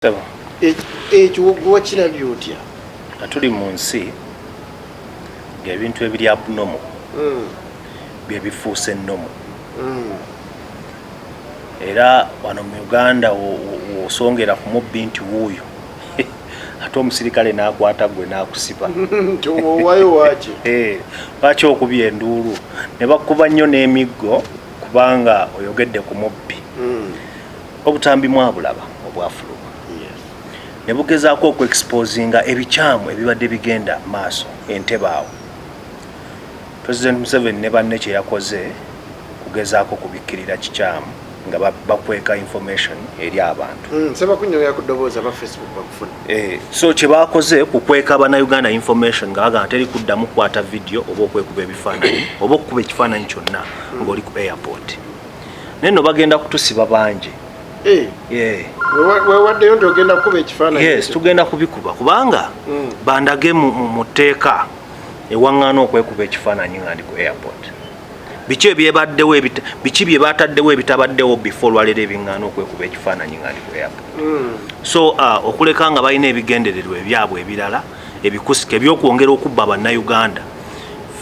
Ekyo kirabye otya? Tuli mu nsi ng'ebintu ebiri abnormal bye bifuuse nnomo. Era wano mu Uganda osongera ku mubbi nti wuuyo ate omusirikale n'akwata gwe n'akusiba. Owayo waaki? Lwaki okubya enduulu ne bakuba nnyo n'emiggo kubanga oyogedde ku mubbi. Obutambi mwabulaba obwafuluba ne bugezaako okuexposinga ebikyamu ebibadde bigenda maaso Entebbe awo. President Museveni ne banne kye yakoze kugezaako kubikkirira kikyamu nga bakweka information eri abantu. Nsaba kunnyoya ku ddoboozi aba Facebook bakufuna. So kye baakoze kukweka Bannayuganda information nga bagamba teri kuddamu kukwata video oba okwekuba ebifaananyi oba okukuba ekifaananyi kyonna ng'oli ku airport. Naye nno bagenda kutusiba bangi. Wewaddeyo nti ogenda kukuba ekifaananyi? Yes, tugenda kubikuba kubanga bandage mu tteeka ewaŋŋaana okwekuba ekifaananyi nga ndi ku airport. Biki ebyebaddewo biki bye baataddewo ebitabaddewo before lwaleero ebiŋŋaana okwekuba ekifaananyi nga ndi ku airport. So okuleka nga balina ebigendererwa ebyabwe ebirala ebikusika ebyokwongera okubba Bannayuganda,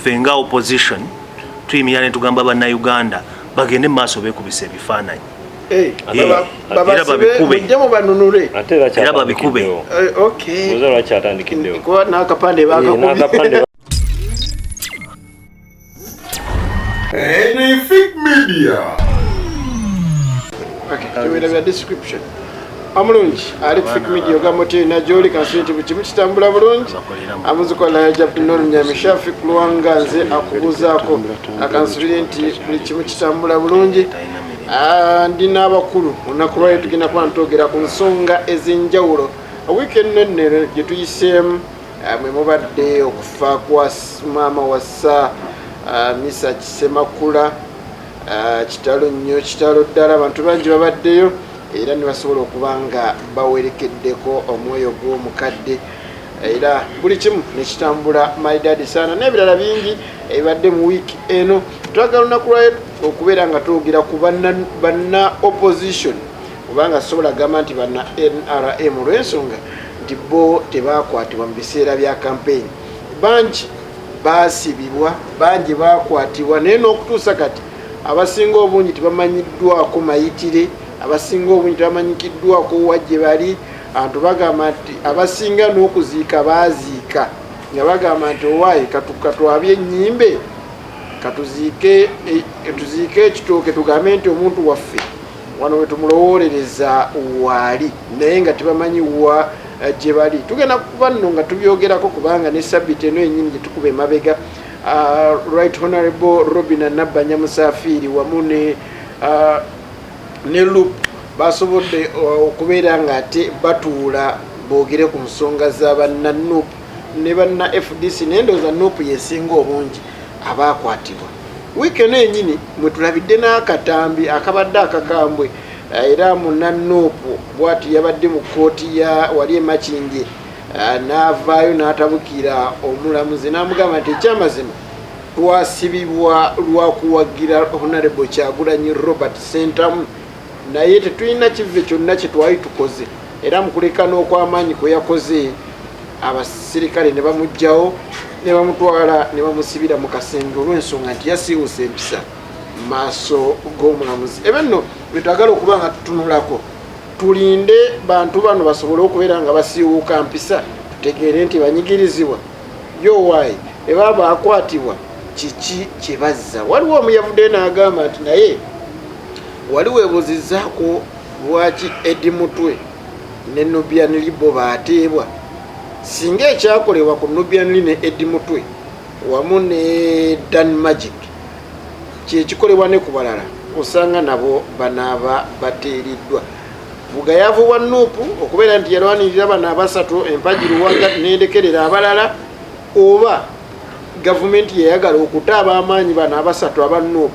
ffe nga opposition tuyimirira ne tugamba Bannayuganda bagende mu maaso beekubisa ebifaananyi. Mujjemu banunule era babikube. Kuba n'akapande bakakubye. Fake media. Tuwera bya description. Amulungi ali ku fake media ogamba oti najoli kansulenti bukimu kitambula bulungi amuzikola ya Abdul Nyamisha fake Luwanga nze akubuzaako akansulenti buli kimu kitambula bulungi. Ndi n'abakulu olunaku lwali tugenda kuba ntwogera ku nsonga ez'enjawulo. Weekend nene gye tuyiseemu mwe mubadde okufa kwa maama wassa Misa Kisemakula, kitalo nnyo kitalo ddala abantu bangi babaddeyo era ne basobola okuba nga bawerekeddeko omwoyo gw'omukadde era buli kimu ne kitambula maidadi sana n'ebirala bingi ebadde mu wiiki eno. Twagala olunaku lwayo okubeera nga twogera ku banna opposition kubanga sobola gamba nti banna NRM olw'ensonga nti bo tebakwatibwa mu biseera bya campaign. Bangi baasibibwa, bangi bakwatibwa naye n'okutuusa kati abasinga obungi tebamanyiddwako mayitire, abasinga obungi tebamanyikiddwako wajje bali. Abantu bagamba nti abasinga n'okuziika baaziika nga bagamba nti owaayi katwabye ennyimbe katuziike ekitooke tugambe nti omuntu waffe wano we tumulowoolereza waali naye nga tebamanyi wa gye bali. Tugenda kuba nno nga tubyogerako kubanga ne sabbiiti eno yennyini gye tukuba emabega Right Honorable Robina Nabbanja Musafiri wamu ne Loop basobodde okubeera nga ate batuula boogere ku nsonga za banna NUP ne banna FDC n'endowooza NUP yesinga obungi abaakwatibwa. Wiiki eno yennyini mwe tulabidde n'akatambi akabadde akakambwe era munna NUP bw'ati yabadde mu kkooti ya wali e Makinge n'avaayo n'atabukira omulamuzi n'amugamba nti ekyamazima twasibibwa lwa kuwagira Honorable Kyagulanyi Robert Sentamu naye tetulina kive kyonna kye twali tukoze era mu kuleka n'okw'amaanyi kwe yakoze abasirikale ne bamuggyawo ne bamutwala ne bamusibira mu kasenge olw'ensonga nti yasiiwusa empisa mu maaso g'omulamuzi. Ebyo nno bye twagala okuba nga tutunulako tulinde bantu bano basobole okubeera nga basiiwuuka mpisa tutegeere nti banyigirizibwa yowaayi eba baakwatibwa kiki kye bazza. Waliwo omuyavudde n'agamba nti naye wali weebuuzizzaako lwaki Eddie Mutwe ne Nubian Lee bo baateebwa singa ekyakolebwa ku Nubian Lee ne Eddie Mutwe wamu ne Dan Magic kyekikolebwa ne ku balala osanga nabo banaaba bateeriddwa. Bugayaavu bwa NUP okubeera nti yalwanirira bano abasatu empagi Luwanga n'endekerera abalala oba gavumenti yeyagala okuta ab'amaanyi bano abasatu aba NUP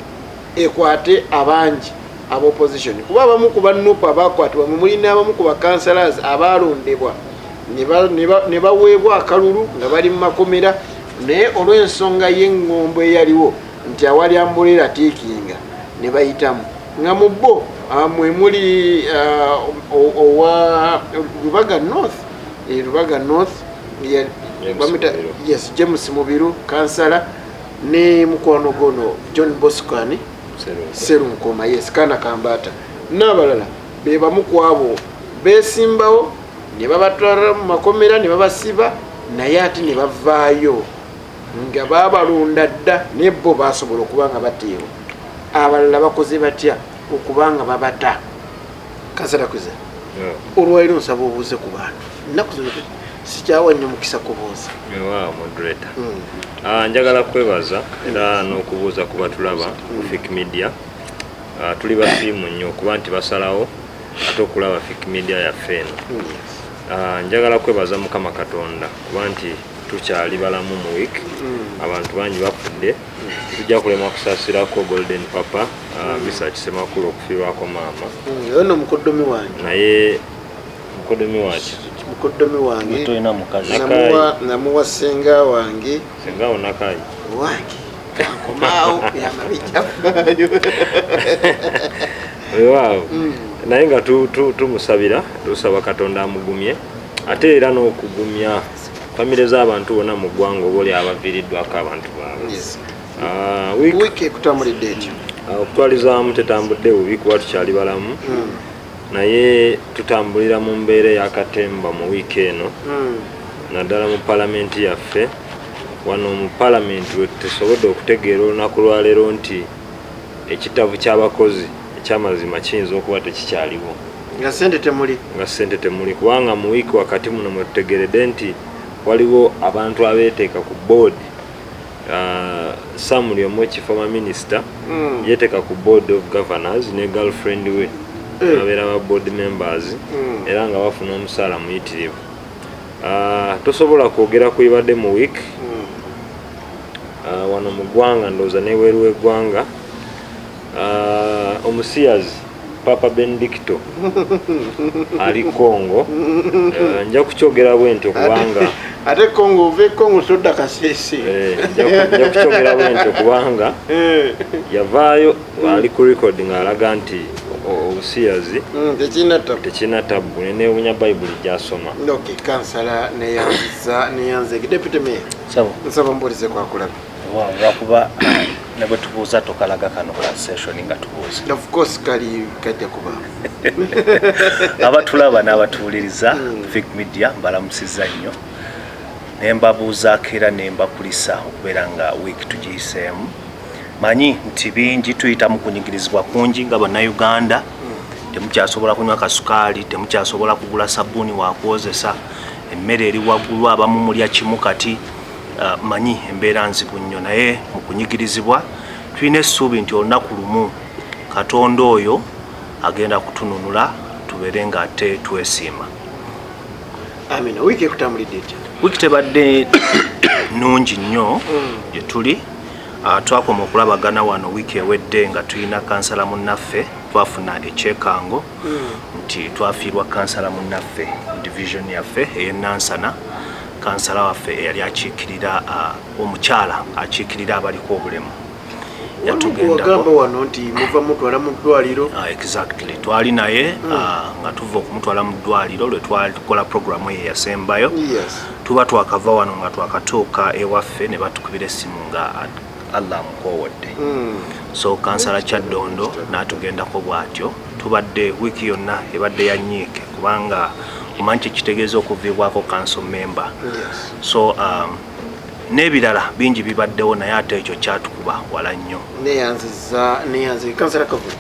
ekwate abangi aba opposition kuba abamu ku ba NUP abaakwatibwa mulina abamu ku bakansalas abaalondebwa ne baweebwa akalulu nga bali mu makomera naye olw'ensonga y'eŋŋombo eyaliwo nti awali ambuleera tiikinga ne bayitamu nga mu bo mwe muli owa Lubaga North Lubaga North yes James Mubiru kansala ne mukwano gono John Boscani Serunkoma yes kana Kambata n'abalala be bamu kwabo besimbawo ne babatwala mu makomera ne babasiba naye ate ne bavaayo nga babalunda dda ne bo basobola okubanga bateewo abalala bakoze batya okubanga babata kansala kuze olwairo nsaba obuuze ku bantu nnaku zino sikyawa nnyo mukisa kubuuza moderator njagala kwebaza era n'okubuuza ku batulaba ku Fik Media tuli basiimu nnyo okuba nti basalawo ate okulaba Fik Media yaffe eno njagala kwebaza Mukama Katonda kuba nti tukyali balamu mu week abantu bangi bafudde tujja kulema kusaasirako Golden Papa Mr. Kisemakulu okufiirwako maama ono mukoddomi wange naye mukoddomi waki mukoddomi wange tulina mukazi namuwa senga wange sengawo nakayi wange kankomaawo yamabijjafaayo waaw naye nga tumusabira tusaba Katonda amugumye ate era n'okugumya famire z'abantu bonna mu ggwanga oba oli abaviiriddwako abantu baabwe wiiki ekutambulidde etyo okutwalizaamu tetambudde bubi kuba tukyali balamu naye tutambulira mu mbeera ey'akatemba mu wiiki eno naddala mu palamenti yaffe wano mu palamenti we tusobodde okutegeera olunaku lwaleero nti ekitabu ky'abakozi ekyamazima kiyinza okuba tekikyaliwo nga ssente temuli kubanga mu wiiki wakati muno mwe tutegeredde nti waliwo abantu abeeteeka ku board Samuel Omochi former minister yeteeka ku board of governors ne girlfriend we abeera ba board members era nga bafuna omusaala muyitirivu tosobola kwogera ku ibadde mu week wano mu ggwanga ndowooza n'ebweru w'eggwanga omusiyazi Papa Benedicto ali Congo nja kukyogera bwentyo kubanga ate Congo uve Congo soda kasese nja kukyogera bwentyo kubanga yavaayo ali ku recording alaga nti obusiyazi tekina tabu neneewunya bayibuli gyasoma okay kansala neyanze deputy mayor nsaba mbulize kwakulaba lwakuba ne bwe tubuuza tokalaga kano ka session nga tubuuza of course kali kajja kuba abatulaba n'abatuuliriza Fik Media mbalamusiza nnyo ne mbabuuzaako era ne mbakulisa okubeera nga wiiki tugiyiseemu manyi nti bingi tuyita mu kunyigirizibwa kungi nga bannayuganda temukyasobola kunywa kasukaali temukyasobola kugula sabbuuni wakwozesa emmere eri waggulu abamu mulya kimu kati manyi embeera nzibu nnyo naye mu kunyigirizibwa tulina essuubi nti olunaku lumu Katonda oyo agenda kutununula tubeere nga ate twesiima. Amina. Wiiki ekutambulidde etya? Wiiki tebadde nnungi nnyo gye tuli. Twakoma okulabagana wano wiiki ewedde nga tulina kansala munnaffe twafuna ekyekango nti twafiirwa kansala munnaffe division yaffe ey'Enansana. Kansala waffe eyali akiikirira omukyala akiikirira abaliko obulemu yatugendako wano nti muva mutwala mu ddwaliro. Exactly, twali naye nga tuva okumutwala mu ddwaliro lwe twalikola programu ye yasembayo. Tuba twakava wano nga twakatuuka ewaffe ne batukubira essimu nga Allah amukoowodde. So kansala Kyaddondo n'atugendako bw'atyo. Tubadde wiiki yonna ebadde yanyiike kubanga umanchi kitegeeza okuviibwako council member. So n'ebirala bingi bibaddewo naye ate ekyo kyatukuba wala nnyo. Neyanziza kansala Kavulu.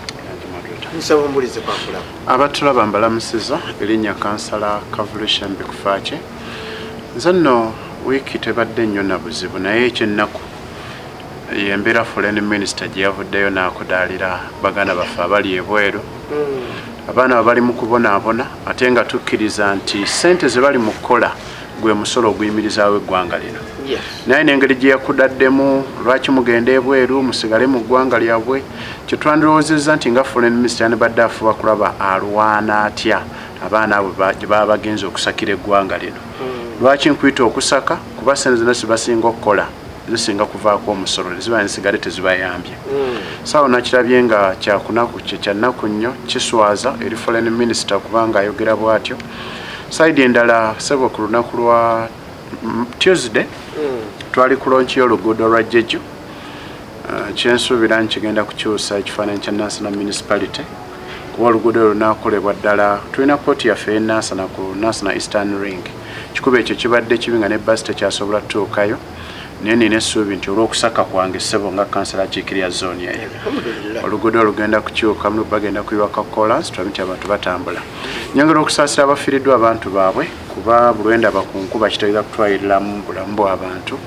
Nsaba mbulize kwakulaba. Abatulaba mbalamusiza erinnya kansala Kavulu Shambi Kufache. Nze nno wiiki tebadde nnyo na buzibu naye ekyennaku yembeera foreign minister gye yavuddeyo n'akudaalira baganda baffe abali ebweru. Abaana abali mu kubonaabona ate nga tukkiriza nti ssente ze bali mu kukola gwe musolo oguyimirizaawo eggwanga lino. Naye n'engeri gye yakudaddemu lwaki mugenda ebweru musigale mu ggwanga lyabwe kye twandirowoozezza nti nga foreign minister yandibadde afuba kulaba alwana atya abaana abo gye baba bagenza okusakira eggwanga lino. Lwaki nkuyita okusaka kuba ssente zonna zibasinga okukola zisinga kuvaako omusolo ziba nsigale tezibayambye. sawa nakirabye nga kyanaku nnyo kiswaza eri foreign minister kubanga ayogera bwatyo. Side endala sebo ku lunaku lwa Tuesday twali ku launch y'oluguudo lwa Jeju. Kyensuubira nkigenda kukyusa ekifaananyi kya National Municipality kuba oluguudo lunakolebwa ddala. Tulina kooti yaffe y'enasana ku National Eastern Ring. Kikuba ekyo kibadde kibi nga ne basi tekyasobola tutuukayo. Naye nina essuubi nti olw'okusaka kwange ssebo nga kansala akiikirira zooni eyo oluguudo olugenda kukyuka mu bagenda kuyiwa Coca-Cola tulabye nti abantu batambula. Nyongera okusaasira abafiiriddwa abantu baabwe kuba bulwenda bakunkuba kitayinza kutwaliramu bulamu bw'abantu.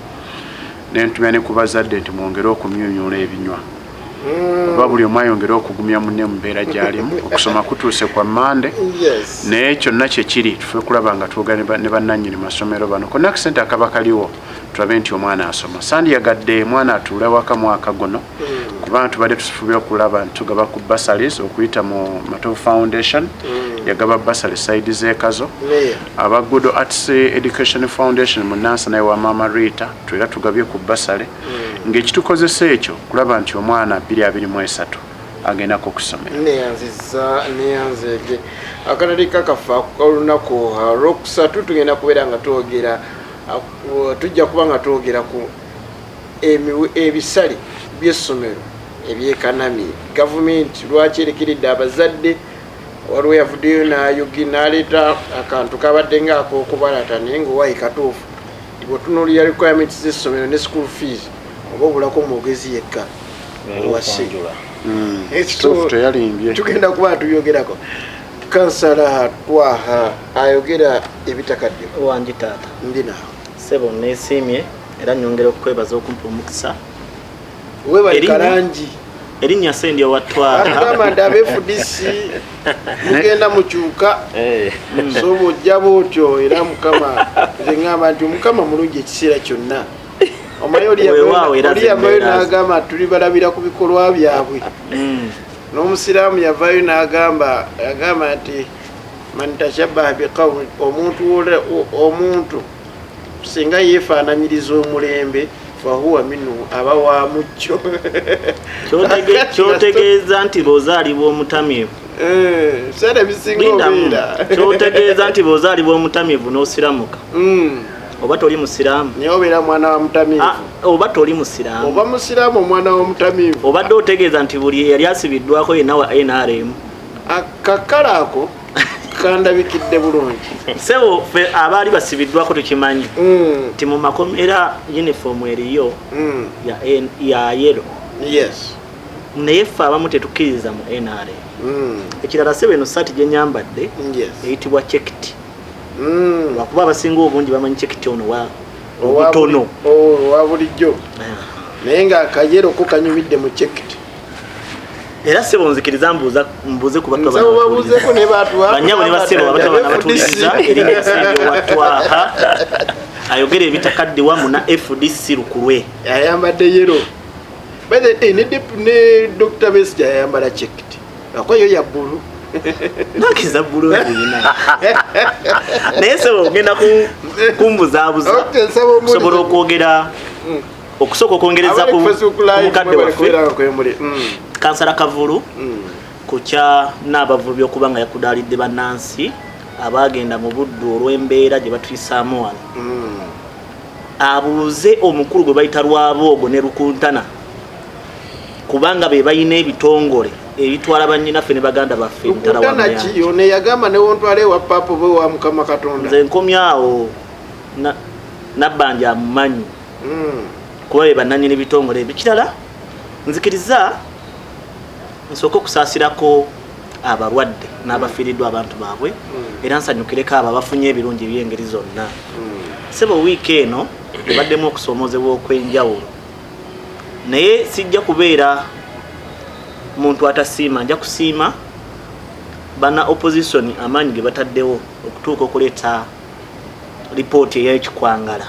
Ne ntumya ne ku bazadde nti mwongere okumyunyula ebinywa oba buli omu ayongere okugumya munne mu mbeera gy'alimu. Okusoma kutuuse kwa Mande naye kyonna kye kiri tufe kulaba nga tuwogera ne bannannyini masomero bano konna akasente akaba kaliwo tulabe nti omwana asoma. Sandiyagadde mwana atuula waka mwaka guno kuba tubadde tusifubye okulaba nti tugaba ku bursaries okuyita mu Matovu Foundation yagaba bursary side z'ekazo. Aba Good Arts Education Foundation mu Nansana wa Mama Rita twera tugabye ku bursary ng'ekitukozesa ekyo kulaba nti omwana 2023 agendako okusomera. Neyanzege akalali kakafa olunaku Lwokusatu tugenda kubeera nga twogera tujja kuba nga twogera ku ebisale by'essomero ebyekanami. Gavumenti lwaki erekeredde abazadde waliwo yavuddeyo n'aleeta akantu kabadde ng'ak'okubalaata naye ng'owaayi katuufu bw'otunuulira requirements z'essomero ne school fees oba obulako omwogezi yekka owasi tugenda kuba tuyogerako. Kansala Twaha ayogera ebitakadde wangi taata ndina sebo neesiimye era nyongera okwebaza okumpa omukisa webalikalangi erinnya sendi owatwala agamba nti abe-FDC mugenda mukyuka so bw'ojja bw'otyo era Mukama nze ngamba nti Omukama mulungi ekiseera kyonna. Omanyi oli yavayo n'agamba tuli balabira ku bikolwa byabwe. N'omusiraamu yavayo n'agamba nti man tashabbaha biqawmin omuntu singa yeefaananyiriza omulembe fahuwa minhu aba wa mucyo. Kyotegeeza nti bw'ozaalibwa omutamiivu ebiseera bisinga obeera kyotegeeza nti bw'ozaalibwa omutamiivu n'osiramuka oba toli musiraamu naye obeera mwana wa mutamiivu oba toli musiraamu oba musiraamu omwana wa mutamiivu obadde otegeeza nti buli eyali asibiddwako yenna wa NRM akakala ako kandabikidde bulungi. Sebo fe abaali basibiddwako tukimanyi nti mu makomera uniform eriyo ya yellow. Yes. Naye ffe abamu tetukkiriza mu NRM. Ekirala sebo eno saati gye nyambadde eyitibwa checked. Lwakuba abasinga obungi bamanyi checked ono wa obutono owa bulijjo naye nga akayero ko kanyumidde mu checked. Era sebo nzikiriza mbuze ku bato babuuzeko ne banyabo ne basebo abatabana batuliza erinnya sendi owatwaha ayogera ebitakadde wamu na FDC lukulwe ayambadde yero. Ne Dr. Besigye ayambala checked akwayo ya bbulu nakiza bbulu yina naye sebo ogenda kumbuzaabuza sobola okwogera okusooka okwongereza ku mukadde waffe Kansala Kavulu kukya n'abavubi okuba nga yakudaalidde bannansi abagenda mu buddu olw'embeera gye batuyisaamu wano. Abuuze omukulu gwe bayita Lwaboogo ne Lukuntana kubanga be bayina ebitongole ebitwala bannyinaffe ne baganda baffe ntala wano ne yagamba ne wontwale wa papo bwe wa Mukama Katonda. Nze nkomyawo nabbanja amumanyi kuba be bannannyini ebitongole ebikirala nzikiriza nsooka okusaasirako abalwadde n'abafiiriddwa abantu baabwe era nsanyukireko abo abafunye ebirungi eby'engeri zonna. Sebo wiiki eno ebaddemu okusoomozebwa okw'enjawulo naye sijja kubeera muntu atasiima, nja kusiima bana opposition amaanyi ge bataddewo okutuuka okuleeta lipooti ey'ekikwangala.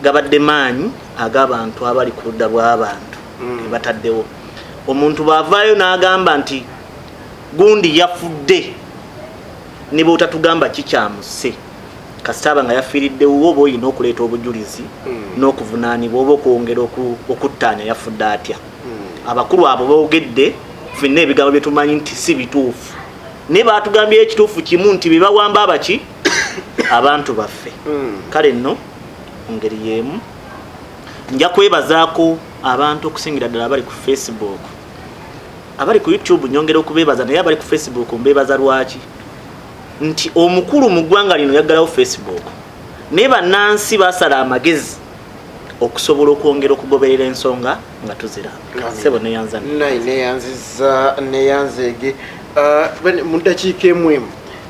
Gabadde maanyi ag'abantu abali ku ludda lw'abantu ge bataddewo. Omuntu bw'avaayo n'agamba nti gundi yafudde ne bw'otatugamba kikyamuse kasita aba nga yafiiriddewo oba oyina okuleeta obujulizi n'okuvunaanibwa oba okwongera okuttaanya yafudde atya. abakulu abo boogedde ffenna ebigambo bye tumanyi nti si bituufu naye baatugambye ekituufu kimu nti bye bawamba abaki abantu baffe kale nno ngeri y'emu nja kwebazaako abantu okusingira ddala abali ku Facebook abali ku YouTube nyongera okubeebaza naye abali ku Facebook mbeebaza lwaki nti omukulu mu ggwanga lino yaggalawo Facebook naye bannansi basala amagezi okusobola okwongera okugoberera ensonga nga tuziraba sebo neyanzege mu ddakiika emu emu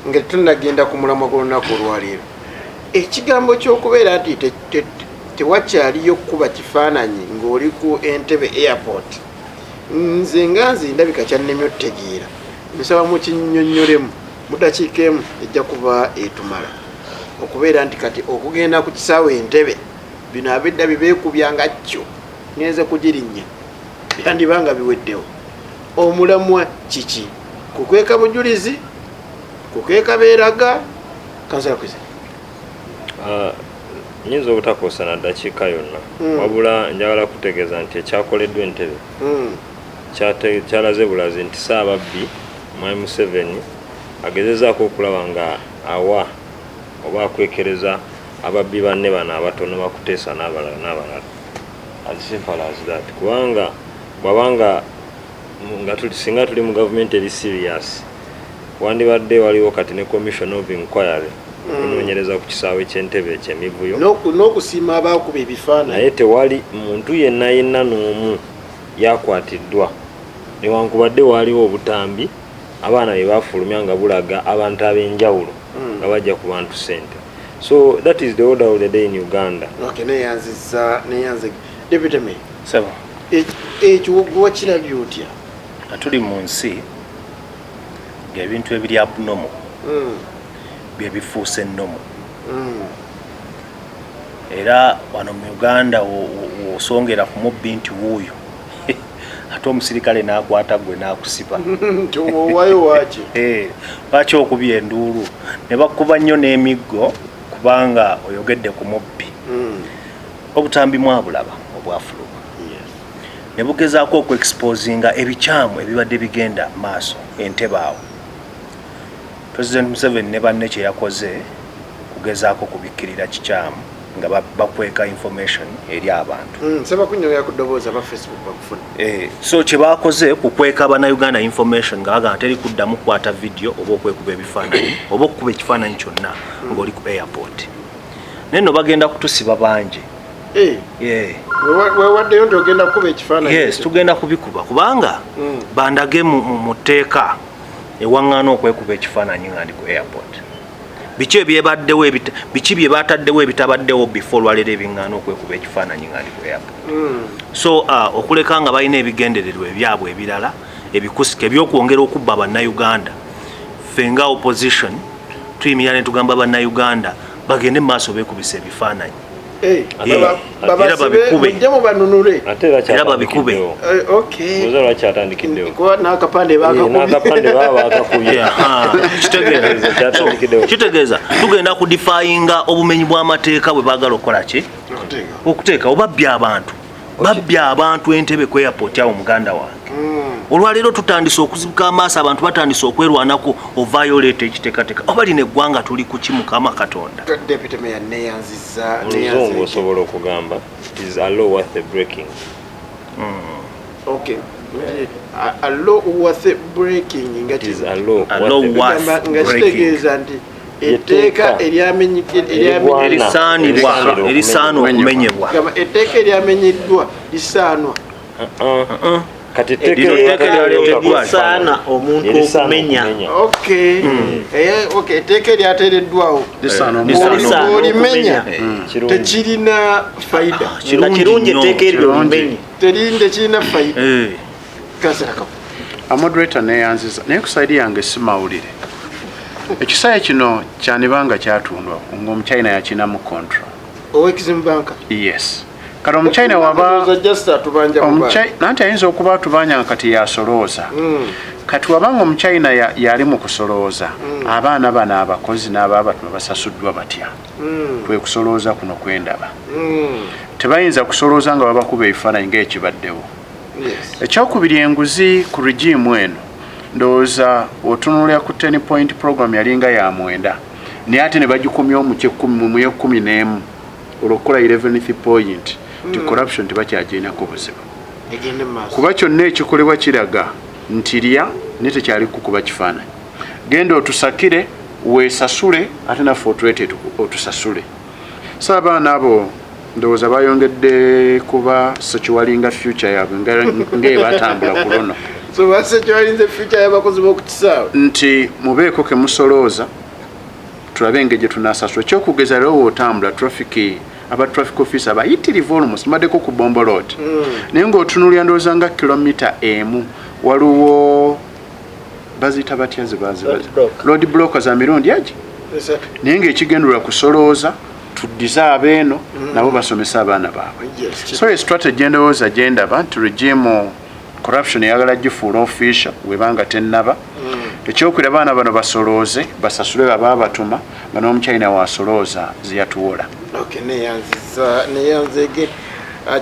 nga tunagenda ku mulamwa gw'olunaku olwaleero ekigambo ky'okubeera nti tewakyaliyo kuba kifaananyi ng'oli ku Entebbe airport nze nga ndabika kyannemye otutegeera nsaba mukinnyonnyolemu mu ddakiika emu ejja kuba etumala okubeera nti kati okugenda ku kisaawe Entebbe bino abedda bibeekubyanga kyo ngenze kugirinnya byandibanga biweddewo omulamwa kiki kukweka bujulizi kukweka beeraga kansala kwise nyinza obutakosa na ddakiika yonna wabula njagala kutegeeza nti ekyakoleddwa Entebbe kyalaze bulazi nti Ssaababbi Mwami Museveni agezezaako okulaba nga awa oba akwekereza ababbi banne bano abatono bakuteesa n'abalala as simple as that kubanga bwabanga singa tuli mu gavumenti eri serious wandibadde waliwo kati ne commission of inquiry okunoonyereza ku kisaawe ky'Entebbe eky'emivuyo n'okusiima abaakuba ebifaananyi naye tewali muntu yenna yenna n'omu yakwatiddwa newankubadde waliwo obutambi abaana bye bafulumya nga bulaga abantu ab'enjawulo nga bajja ku bantu ssente. So that is the order of the day in Uganda. Okay, neyanze Deputy Mayor. Sebo. Ekyo wakirabye otya? Tuli mu nsi ng'ebintu ebiri abnormal bye bifuuse nnomo. Era wano mu Uganda osongera ku mubbi nti wuuyo ate omusirikale n'akwata gwe n'akusiba wayo waki lwaki okubya enduulu ne bakuba nnyo n'emiggo kubanga oyogedde ku mubbi obutambi mwabulaba obwafuluba ne bugezaako okuexposinga ebikyamu ebibadde bigenda maaso Entebbe awo. President Museveni ne banne kye yakoze kugezaako kubikkirira kikyamu nga bakweka information eri abantu. Saba kunyoya kudobooza ba Facebook bakufuna. So kye bakoze kukweka bannayuganda information nga baga teri kuddamu kukwata video oba okwekuba ebifaananyi oba okukuba ekifaananyi kyonna ng'oli ku airport. Naye nno bagenda kutusiba bangi. Wewaddeyo nti ogenda kukuba ekifaananyi? Yes, tugenda kubikuba kubanga bandage mu tteeka ewaŋŋaana okwekuba ekifaananyi nga ndi ku airport. Biki bye bataddewo ebitabaddewo before lwaleero ebiŋŋaana okwekuba ekifaananyi nga ndi ku airport. So okuleka nga balina ebigendererwa ebyabwe ebirala ebikusika ebyokwongera okubba bannayuganda, ffe nga opposition tuyimira ne tugamba bannayuganda bagende mu maaso beekubisa ebifaananyi. Era babikube. Era babikube. Kitegeeza tugenda kudifayinga obumenyi bw'amateeka bwe baagala okukola ki? Okuteeka obabbya abantu. Babbya abantu Entebbe ku airport awo muganda wange. Olwaleero tutandise okuzibuka amaaso abantu batandise okwerwanako oviolate ekiteekateeka obalina eggwanga tuli ku ki Mukama Katonda. Deputy Mayor neyanziza Oluzungu osobola okugamba it is a law worth the breaking. Okay. A law worth breaking it is a law worth kitegeeza nti etteeka erisaana okumenyebwa. Etteeka eryamenyeddwa lisaanwa. Kati lisaana omuntu okumenya. Okay. Etteeka eryateereddwawo olimenya tekirina fayida. Kirungi etteeka eryo limenye. Tekirina fayida. Kasirako. Moderator neyanziza naye ku side yange simawulire. Ekisaawe kino kyanibanga kyatundwa ng'Omuchina yakinamu control. Exim Bank? Yes. Kati Omuchina waba nanti ayinza okuba atubanja kati yasolooza. Kati wabanga Omuchina yali mu kusolooza abaana bano abakozi n'abaabatu basasuddwa batya kwe kusolooza kuno kwendaba. Tebayinza kusolooza nga babakuba ebifaananyi ng'ekibaddewo. ekyokubiri enguzi ku regime eno ndowooza otunulira ku 10 point program yalinga ya 9 naye ate ne bagikomyawo mu 11 olwokukola 11th point nti corruption tebakyagirinako buzibu kuba kyonna ekikolebwa kiraga nti lya naye tekyali kukuba kifaananyi genda otusakire weesasule ate naffe otuleete otusasule so abaana abo ndowooza bayongedde kuba sekiwalinga future yaabwe ngaebatambula ku luno so basekiwalinze future y'abakozi b'okukisaawe nti mubeeko ke musolooza tulabe engeri gye tunaasasula ekyokugeza lero wootambula aba traffic officer bayitirivu olumusi tumaddeko ku Bombo Road naye ng'otunuulira ndowooza nga kilomita emu waliwo bazita batya road block za mirundi agi naye ng'ekigendulwa kusolooza tuddize abeeno nabo basomesa abaana baabwe so strategy endowooza gyendaba nti regime corruption eyagala gifuula official webanga tennaba ekyokubiri abaana bano basolooze basasule baba batuma nga n'omukyalina waasolooza ziyatuwola neyanzege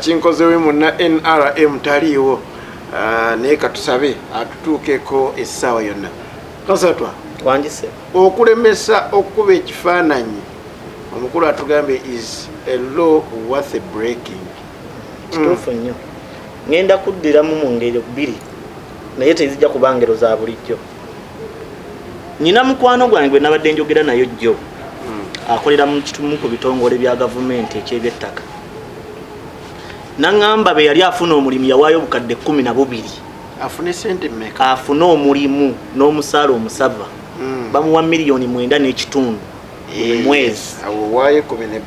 kinkozewe muna NRM taliiwo naye katusabe atutuukeko essaawa yonna kasatwa wangise okulemesa okuba ekifaananyi omukulu atugambye is a law worth breaking kituufu nnyo ngenda kuddiramu mu ngeri bbiri naye tezijja kuba ngero za bulijjo nina mukwano gwange gwe nabadde njogera nayo jjo akolera mu kitumu ku bitongole bya gavumenti ekyeby'ettaka naŋŋamba be yali afuna omulimu yawaayo obukadde 12 afune sente mmeka afune omulimu n'omusaala omusava bamuwa miliyoni 9.5 buli mwezi awaayo 12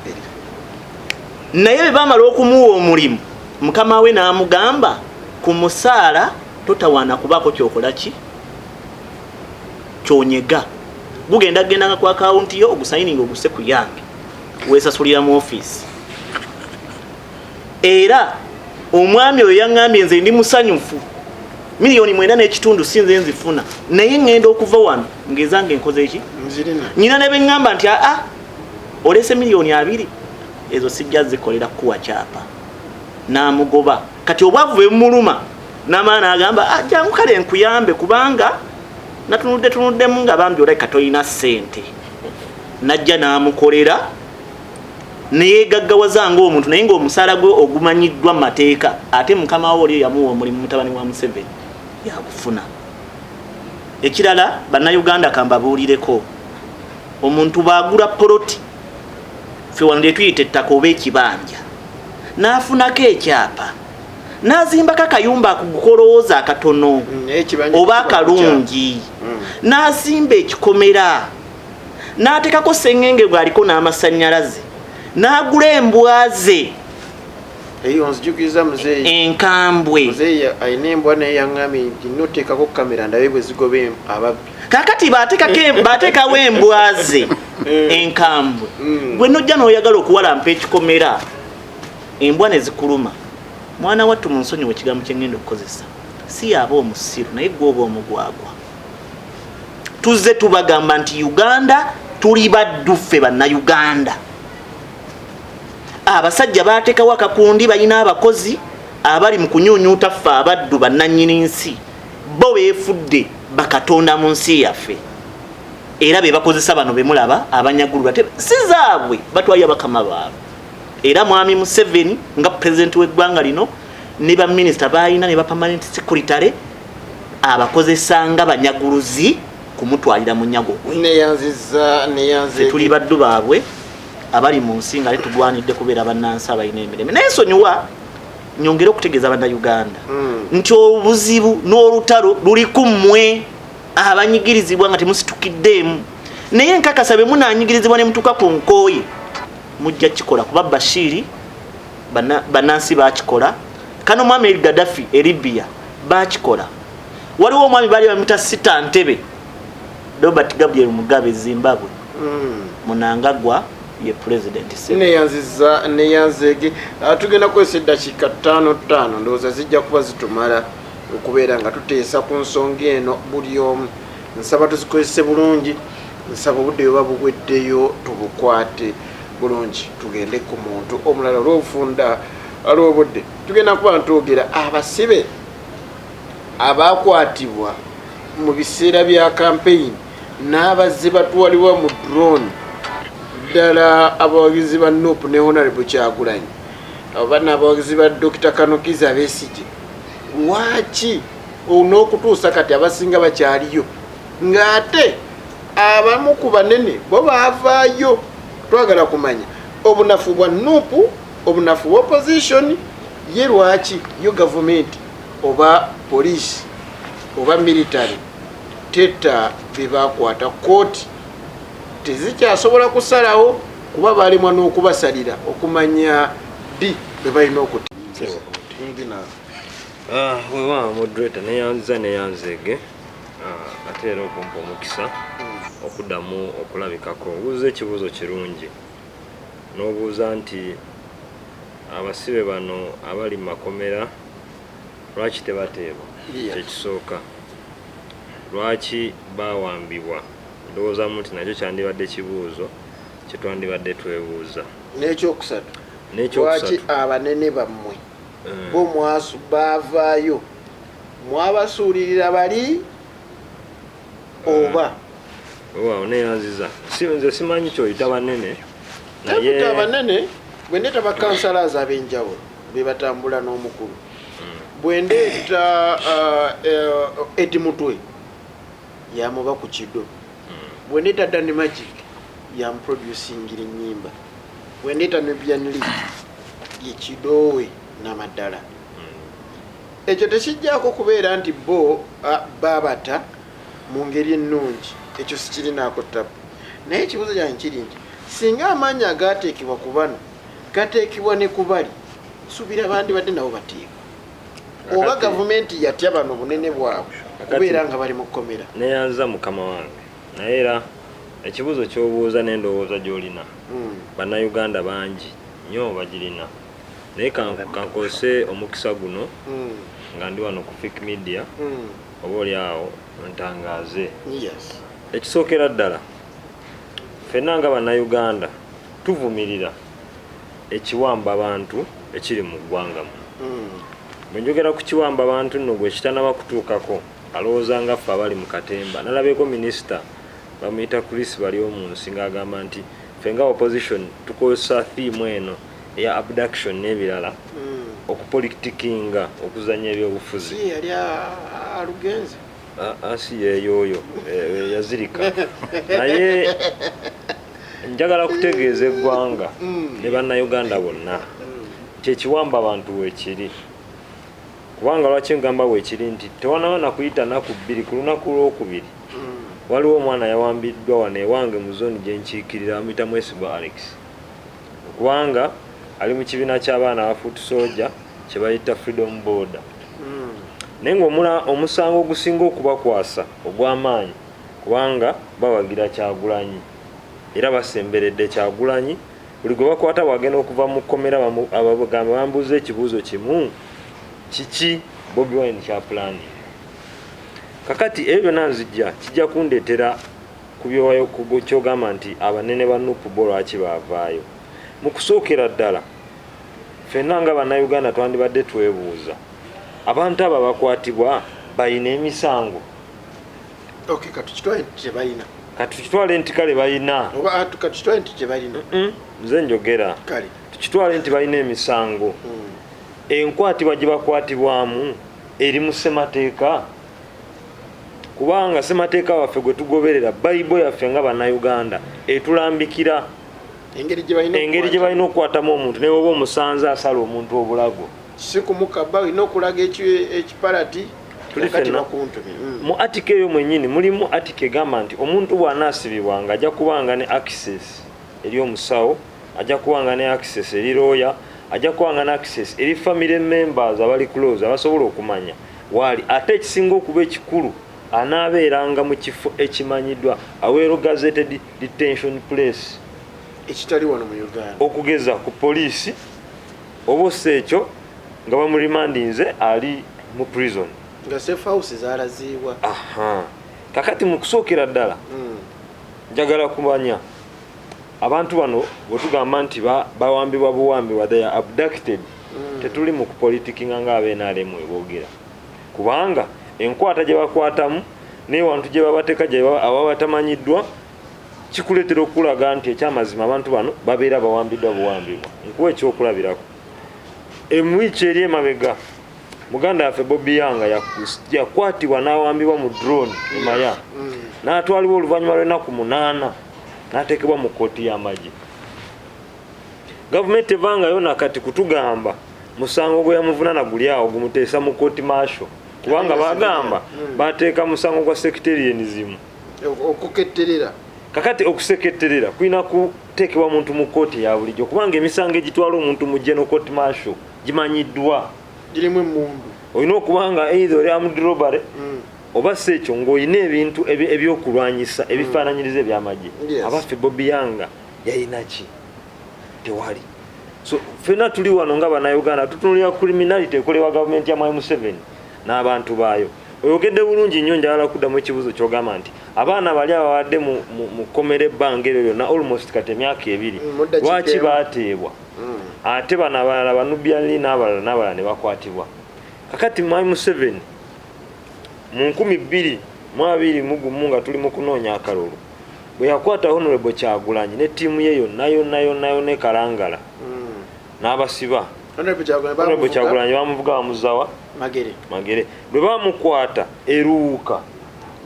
naye bwe baamala okumuwa omulimu mukama we n'amugamba ku musaala totawaana kubaako kyokola ki kyonyega genda ku akawunti yo ogusayininga oguse ku yange weesasulira mu ofiisi era omwami oyo yaŋŋambye nze ndi musanyufu miliyoni 9.5 sinze nzifuna naye ŋŋenda okuva wano ngezange nkoze eki nyina ne beŋŋamba nti olese miliyoni 2 ezo sijja zikolera kuwa kyapa n'amugoba kati obwavu bwe bumuluma n'amaana agamba jangu kale nkuyambe kubanga natunuddemu nga bambi olabika tolina ssente najja n'amukolera neyeegaggawaza ng'omuntu naye ng'omusaala gwe ogumanyiddwa mu mateeka ate mukama we oli yamuwa omulimu mutabani wa Museveni yagufuna ekirala bannayuganda kambabuulireko omuntu bw'agula poloti ffe wano lye tuyita ettaka oba ekibanja n'afunako ekyapa n'azimbako akayumba akugukolowooza akatono oba akalungi n'azimba ekikomera n'ateekako sengenge bw'aliko n'amasannyalaze n'agula embwa ze eyo nzijukiriza muzeeyi enkambwe muzeeyi ayina embwa naye yaŋŋambye nti noteekako kamera ndabe bwe zigobe ababbi kakati baateekawo embwa ze enkambwe gwe nojja n'oyagala okuwalampa ekikomera embwa ne zikuluma mwana wattu mu nsonyi wekigambo kyengenda okukozesa si yaaba omusiru naye gwe oba omugwagwa tuzze tubagamba nti Uganda tuli badduffe bannayuganda abasajja baateekawo akakundi balina abakozi abali mu kunyuunyuuta ffe abaddu bannannyini nsi bo beefudde bakatonda mu nsi yaffe era be bakozesa bano bemulaba abanyagulwa si zaabwe batwaye bakama baabwe era mwami Museveni nga pulezidenti w'eggwanga lino ne baminisita balina ne bapermanent secretary abakozesa nga banyaguluzi kumutwalira mu nyago gwe tuli baddu baabwe abali mu nsi nga letugwanidde kubeera bannansi abalina emirembe naye nsonyiwa nyongere okutegeeza bannayuganda nti obuzibu n'olutalo luli ku mmwe abanyigirizibwa nga temusitukiddeemu naye nkakasa be munanyigirizibwa ne mutuuka ku nkooye mujja kikola kuba Bashiri bannansi bakikola kano mwami Gaddafi e Libya bakikola waliwo omwami bali bamita Sita Ntebe Robert Gabriel Mugabe Zimbabwe Munangagwa ye president neyanzege tugenda kwesa eddakiika 5 ndowooza zijja kuba zitumala okubeera nga tuteesa ku nsonga eno buli omu nsaba tuzikozese bulungi nsaba obudde bwe buweddeyo tubukwate bulungi tugende ku muntu omulala olw'obufunda alobodde tugenda kuba ntwogera abasibe abakwatibwa mu biseera bya campaign n'abazze batwalibwa mu drone ddala abawagizi ba NUP ne Honorable Kyagulanyi oba n'abawagizi ba Dr. Kanokiza Besigye lwaki n'okutuusa kati abasinga bakyaliyo ng'ate abamu ku banene bo baavaayo twagala kumanya obunafu bwa NUP obunafu bwa opposition ye lwaki yo gavumenti oba police oba military teta bebakwata kooti tezikyasobola kusalawo kuba balimwa n'okubasalira okumanya di bebalina okuti wewa moderator neyanzege ate era okumpa omukisa okuddamu okulabikako obuuza ekibuuzo kirungi n'obuuza nti abasibe bano abali mu makomera lwaki tebateebwa kyekisooka lwaki bawambibwa ndowoozamu nti nakyo kyandibadde kibuuzo kyetwandibadde twebuuza n'ekyokusatu lwaki abanene bammwe bo mwasu baavaayo mwabasuulirira bali oba waaw neyanziza nze simanyi kyoyita banene naye abanene bwe ndeeta bakansalaaz ab'enjawulo be batambula n'omukulu bwe ndeeta Edi Mutwe yamuba ku kido bwe ndeeta Danny Magic yamuproducingira ennyimba bwe ndeeta Nubian League yekidowe n'amaddala ekyo tekijjaako kubeera nti bo babata mu ngeri ennungi ekyo sikirinaako tapu naye ekibuuzo kyange kiri nti singa amaanyi agaateekebwa ku bano gateekebwa ne ku bali suubira bandi badde nabo bateekwa oba gavumenti yatya bano bunene bwabwe kubeera nga bali mu kkomera neyanza mukama wange naye era ekibuuzo ky'obuuza n'endowooza gy'olina bannayuganda bangi nnyo bagirina naye kankozese omukisa guno nga ndi wano ku Fik Media oba oli awo ntangaaze ekisookera ddala ffenna nga bannayuganda tuvumirira ekiwamba abantu ekiri mu ggwanga mu bwe njogera ku kiwamba abantu nno gwe kitanaba kutuukako alowooza nga ffe abali mu katemba nalabeeko minisita bamuyita Chris bali omu nsi ng'agamba nti ffe nga opposition tukozesa theme eno eya abduction n'ebirala okupolitikinga okuzanya ebyobufuzi yali alugenze asi yeyoyo yazirika naye njagala kutegeeza eggwanga ne bannayuganda bonna kyekiwamba abantu weekiri kubanga lwaki ngamba weekiri nti tewanabana kuyita naku bbiri ku lunaku lwokubiri waliwo omwana yawambiddwa wano ewange mu zooni gye nkiikirira bamuyita Mwesigwa Alex kubanga ali mu kibiina ky'abaana ba foot soldier kye bayita Freedom Border naye ng'omusango ogusinga okubakwasa ogw'amaanyi kubanga bawagira Kyagulanyi era basemberedde Kyagulanyi buli gwe bakwata bwagenda okuva mu kkomera abagamba bambuuza ekibuuzo kimu kiki Bobi Wine kyapulani kakati ebyo nanzijja kijja kundeetera kubyowayo kyogamba nti abanene ba NUP bo lwaki baavaayo mu kusookera ddala ffenna nga bannayuganda twandibadde twebuuza abantu abo bakwatibwa balina emisango katukitwale nti kale balina nze njogera tukitwale nti balina emisango enkwatibwa gye bakwatibwamu eri mu ssemateeka kubanga ssemateeka waffe gwe tugoberera bayibo yaffe nga bannayuganda etulambikira engeri gye balina okukwatamu omuntu naye oba omusanze asala omuntu obulago si kumukaba olina okulaga ekipalati mu atike eyo mwennyini mulimu atike egamba nti omuntu bw'anaasibibwanga ajja kubanga ne access eri omusawo ajja kubanga ne access eri lawyer ajja kubanga ne access eri family members abali close abasobola okumanya waali ate ekisinga okuba ekikulu anaabeeranga mu kifo ekimanyiddwa awero gazetted detention place ekitali wano mu Uganda okugeza ku poliisi oba ossa ekyo nga bamurimandinze ali mu prison nga safe house zaalaziibwa kakati mu kusookera ddala njagala kumanya abantu bano bwe tugamba nti bawambibwa buwambibwa they are abducted tetuli mu kupolitikinga ng'abenaalemu eboogera kubanga enkwata gye bakwatamu n'ewantu gye babateeka gye aba batamanyiddwa kikuleetera okulaga nti ekyamazima abantu bano babeera bawambiddwa buwambibwa. Nkuwa ekyokulabirako emwiiki eri emabega muganda yaffe Bobi Yanga yakwatibwa n'awambibwa mu drone emaya n'atwalibwa oluvannyuma lw'ennaku 8 n'ateekebwa mu kkooti y'amagye. Gavumenti evangayo nakati kutugamba musango gwe yamuvunaana guli awo gumuteesa mu kkooti maasho kubanga bagamba bateeka musango gwa sectarianism okuketterera. Kakati okuseketterera kulina kuteekebwa muntu mu kkooti ya bulijjo kubanga emisango egitwala omuntu mu general court martial gimanyiddwa girimu emmundu. olina okubanga either oli armed robbery oba si ekyo ng'olina ebintu ebyokulwanyisa ebifaananyiriza ebyamagye. Abaffe Bobi Yanga yalina ki? Tewali. So ffenna tuli wano nga bannayuganda tutunulira criminality ekolebwa gavumenti ya Mwai Museveni n'abantu baayo. Oyogedde bulungi nnyo njagala kuddamu ekibuuzo ky'ogamba nti abaana bali abawadde mu kkomera ebbanga eryo lyonna almost kati emyaka 2 lwaki baateebwa ate bano abalala banubyali n'abalala ne bakwatibwa. Kakati Mwai Museveni mu 2021 nga tuli mu kunoonya akalulu bwe yakwata Honorable Kyagulanyi ne ttiimu ye yonna ne Kalangala n'abasiba. Honorable Kyagulanyi bamuvuga bamuzawa Magere bwe bamukwata eruuka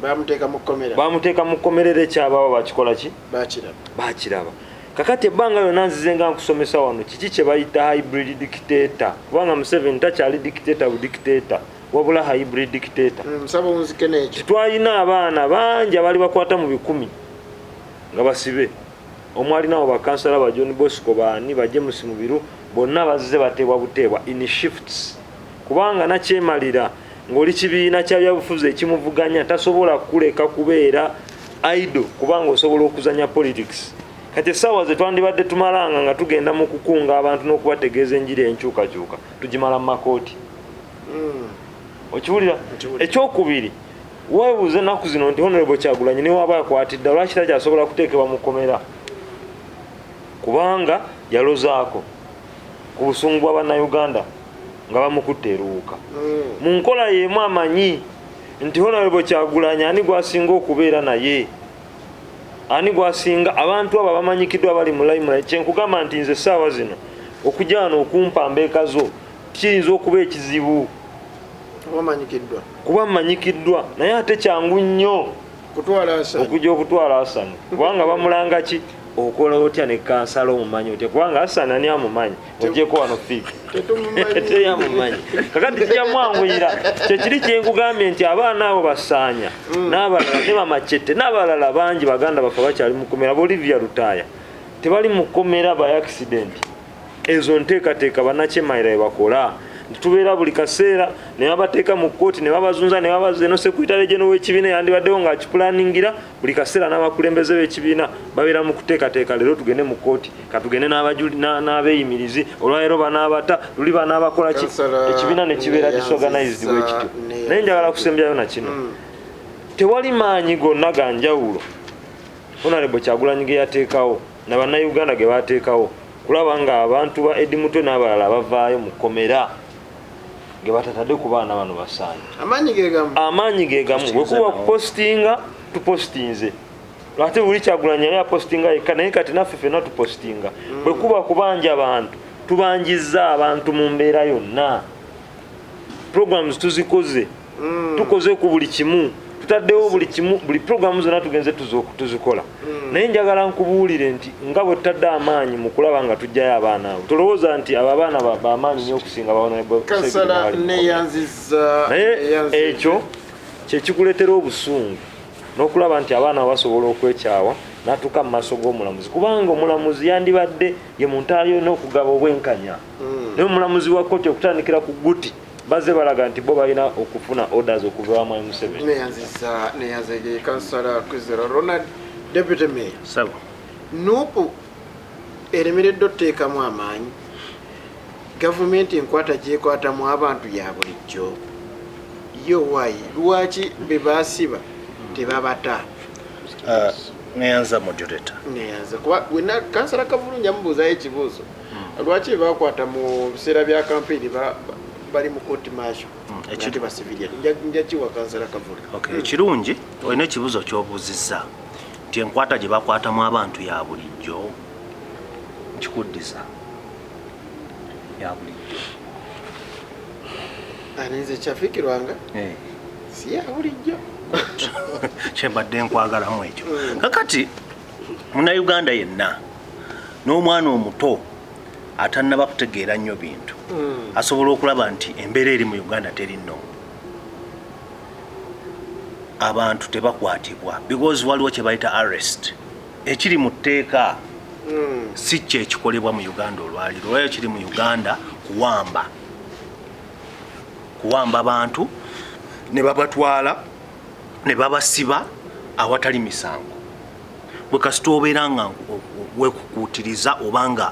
bamuteeka mu kkomerero ekyabaawo bakikola ki? Bakiraba. Kakati ebbanga lyonna nzize nga nkusomesa wano kiki kye bayita hybrid dictator kubanga Museveni takyali dictator budictator wabula hybrid dictator. Twalina abaana bangi abali bakwata mu 10 nga basibe omwali nawo bakansala ba John Bosco baani ba James Mubiru bonna bazze bateebwa buteebwa in shifts kubanga nakyemalira ng'oli kibiina kya byabufuzi ekimuvuganya tasobola kuleka kubeera idle kubanga osobola okuzanya politics. Kati essaawa ze twandibadde tumalanga nga tugenda mu kukunga abantu n'okubategeeza enjiri enkyukakyuka tugimala mu makooti. Okiwulira? Ekyokubiri weebuuze ennaku zino nti Honorable Kyagulanyi niwe aba yakwatidde lwaki takyasobola kuteekebwa mu kkomera kubanga yalozaako ku busungu bwa bannayuganda nga bamukutte eruuka. Mu nkola y'emu amanyi nti Honorable Kyagulanyi ani gwasinga okubeera naye ani gwasinga abantu abo bamanyikiddwa bali mu limelight. Kyenkugamba nti nze essaawa zino okujja wano okumpa mbeeka zo kiyinza okuba ekizibu kuba mmanyikiddwa naye ate kyangu nnyo okujja okutwala Hassan kubanga bamulanga ki okola otya ne kansala omumanyi otya kubanga Hassan ani amumanyi ogyeko wano fiika teyamumanyi. Kakati kijamwanguyira kyekiri kyenkugambye nti abaana abo basaanya n'abalala ne bamacete n'abalala bangi baganda bafe bakyali mu kkomera Bolivia Lutaya tebali mu kkomera by accident. Ezo nteekateeka bannakyemaira bakola tubeera buli kaseera ne babateeka mu kkooti ne babazunza ne babaza eno sekuritale gye n'ow'ekibiina yandibaddewo ng'akipulaningira buli kaseera n'abakulembeze b'ekibiina babeera mu kuteekateeka leero tugende mu kkooti katugende n'abeeyimirizi olwaleero banaabata luli banaabakola ki ekibiina ne kibeera disorganized bwe kityo. Naye njagala kusembyayo na kino tewali maanyi gonna ga njawulo Honorable Kyagulanyi ge yateekawo na bannayuganda ge baateekawo kulaba nga abantu ba Edi Mutwe n'abalala bavaayo mu kkomera ge batatadde ku baana bano basaanya. Amaanyi ge gamu bwe kuba kupostinga tupostinze ate buli Kyagulanyi yali apostinga yekka naye kati naffe ffenna tupostinga bwe kuba kubanja abantu tubanjizza abantu mu mbeera yonna. Programs tuzikoze tukoze ku buli kimu tutaddewo buli kimu buli programu zonna tugenze tuzikola. Naye njagala nkubuulire nti nga bwe tutadde amaanyi mu kulaba nga tujjayo abaana abo tolowooza nti abo abaana bamaanyi nnyo okusinga naye ekyo kyekikuleetera obusungu n'okulaba nti abaana basobola okwekyawa n'atuuka mu maaso g'omulamuzi kubanga omulamuzi yandibadde ye muntu alina okugaba obwenkanya naye omulamuzi wa kkooti okutandikira ku guti bazze balaga nti bo balina okufuna orders okuva wa Mwai Museveni. Neyanzige kansala Kwizera Ronald Deputy Mayor sabo nupu eremeredde otteekamu amaanyi gavumenti enkwata gyekwatamu abantu ya bulijjo yo wayi lwaki be baasiba tebabata neyanza moderator neyanza kuba wena kansala Kavulungi amubuuzayo ekibuuzo lwaki bakwata mu biseera bya kampeni bali mu court martial ekiti basivilian njakiwa kansala Kavule. Ekirungi olina ekibuzo ky'obuuzizza nti enkwata gye bakwatamu abantu ya bulijjo nkikuddiza ya bulijjo aninze kyafikirwanga si ya bulijjo kyembadde nkwagalamu ekyo kakati munnayuganda yenna n'omwana omuto atannaba kutegeera nnyo bintu asobola okulaba nti embeera eri mu Uganda teri nnomu abantu tebakwatibwa because waliwo kye bayita arrest ekiri mu tteeka si kye ekikolebwa mu Uganda olwaliro olwayo kiri mu Uganda kuwamba abantu ne babatwala ne babasiba awatali misango bwe kasita obeera nga wekukuutiriza obanga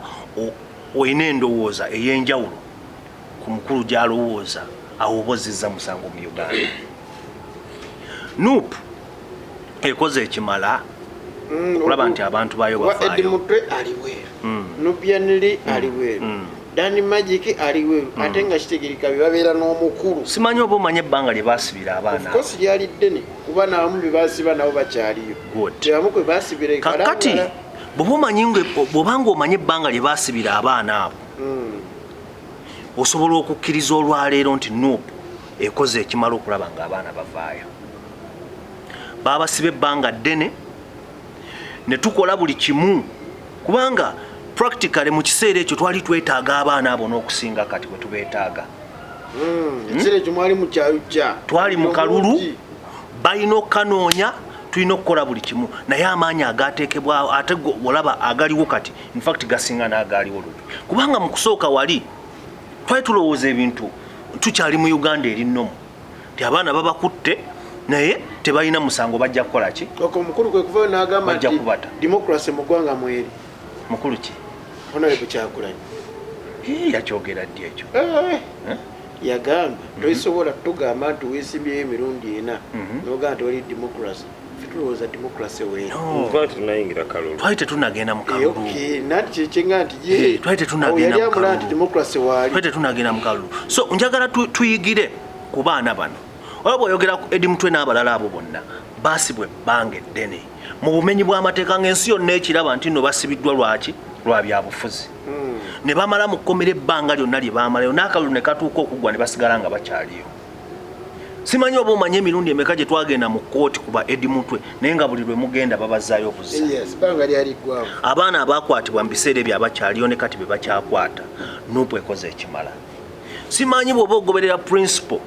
olina endowooza ey'enjawulo ku mukulu gy'alowooza awo obozizza musango mu Uganda. NUP ekoze ekimala okulaba nti abantu bayo bafaayo. Edimutwe aliweeru Nubianili aliweeru Dani Magic aliweeru ate nga kitegeereka bebabeera n'omukulu. Simanyi oba omanye ebbanga lye baasibira abaana. Of course lyali ddene kuba n'abamu be baasiba nabo bakyaliyo. Tebamu kwe baasibira ekala. Kakati bw'obanga omanye ebbanga lye baasibira abaana abo osobola okukkiriza olwaleero nti NUP ekoze ekimala okulaba nga abaana bavaayo. Babasiba ebbanga ddene ne tukola buli kimu kubanga practically mu kiseera ekyo twali twetaaga abaana abo n'okusinga kati bwe tubeetaaga. Ekiseera ekyo mwali mu kyalo kya twali mu kalulu balina okkanoonya tulina okukola buli kimu naye amaanyi agaateekebwawo ate olaba agaliwo kati infact gasinga n'agaaliwo lubi kubanga mu kusooka wali twali tulowooza ebintu tukyali mu Uganda eri nnomu nti abaana babakutte naye tebalina musango bajja kukola ki omukulu kwe kuvayo n'agamba nti democracy mu ggwanga mweri mukulu ki Honorable Kyagulanyi yakyogera ddi ekyo yagamba toyisobola tugamba nti weesimbyeyo emirundi ena n'ogamba nti wali democracy tulowooza democracy weeri twali tetunagenda mu kalulu nati kyekyengamba nti twali tetunagenda mu kalulu so njagala tuyigire ku baana bano olaba oyogera ku Edimutwe n'abalala abo bonna baasibwa ebbanga eddene mu bumenyi bw'amateeka ng'ensi yonna ekiraba nti nno basibiddwa lwaki lwa byabufuzi ne bamala mu kkomera ebbanga lyonna lye baamalayo n'akalulu ne katuuka okuggwa ne basigala nga bakyaliyo. Simanyi oba omanye emirundi emeka gye twagenda mu kkooti kuba Edimutwe naye nga buli lwe mugenda babazaayo obuzza. Abaana abaakwatibwa mu biseera ebyo abakyaliyo ne kati be bakyakwata NUP ekoze ekimala. Simanyi bw'oba ogoberera principle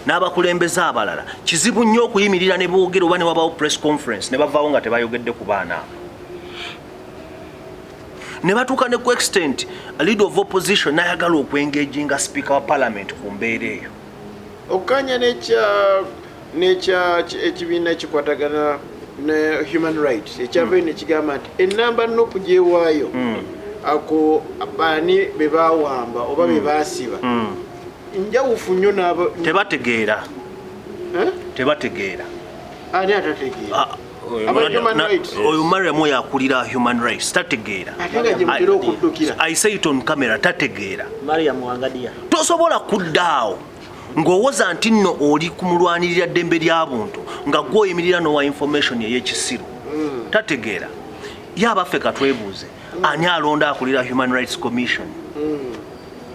n'abakulembeze abalala kizibu nnyo okuyimirira ne boogera oba ne wabawo press conference ne bavaawo nga tebayogedde ku baana abo. Ne batuuka ne ku extent a leader of opposition n'ayagala okwengeginga speaker wa parliament ku mbeera eyo. Okanya ekibiina ekikwatagana ne human rights ekyavayo ne kigamba nti ennamba NUP gyewaayo ako baani be baawamba oba be baasiba njawufu nnyo n'abo tebategeera ani atategeera oyo Mariam oyo akulira human rights tategeera. I say it on camera tategeera. Mariam Wangadia tosobola kuddaawo ng'owoza nti nno oli kumulwanirira ddembe ly'abuntu nga gwoyimirira n'owa information ey'ekisiru tategeera. Ye abaffe katwebuuze ani alonda akulira Human Rights Commission?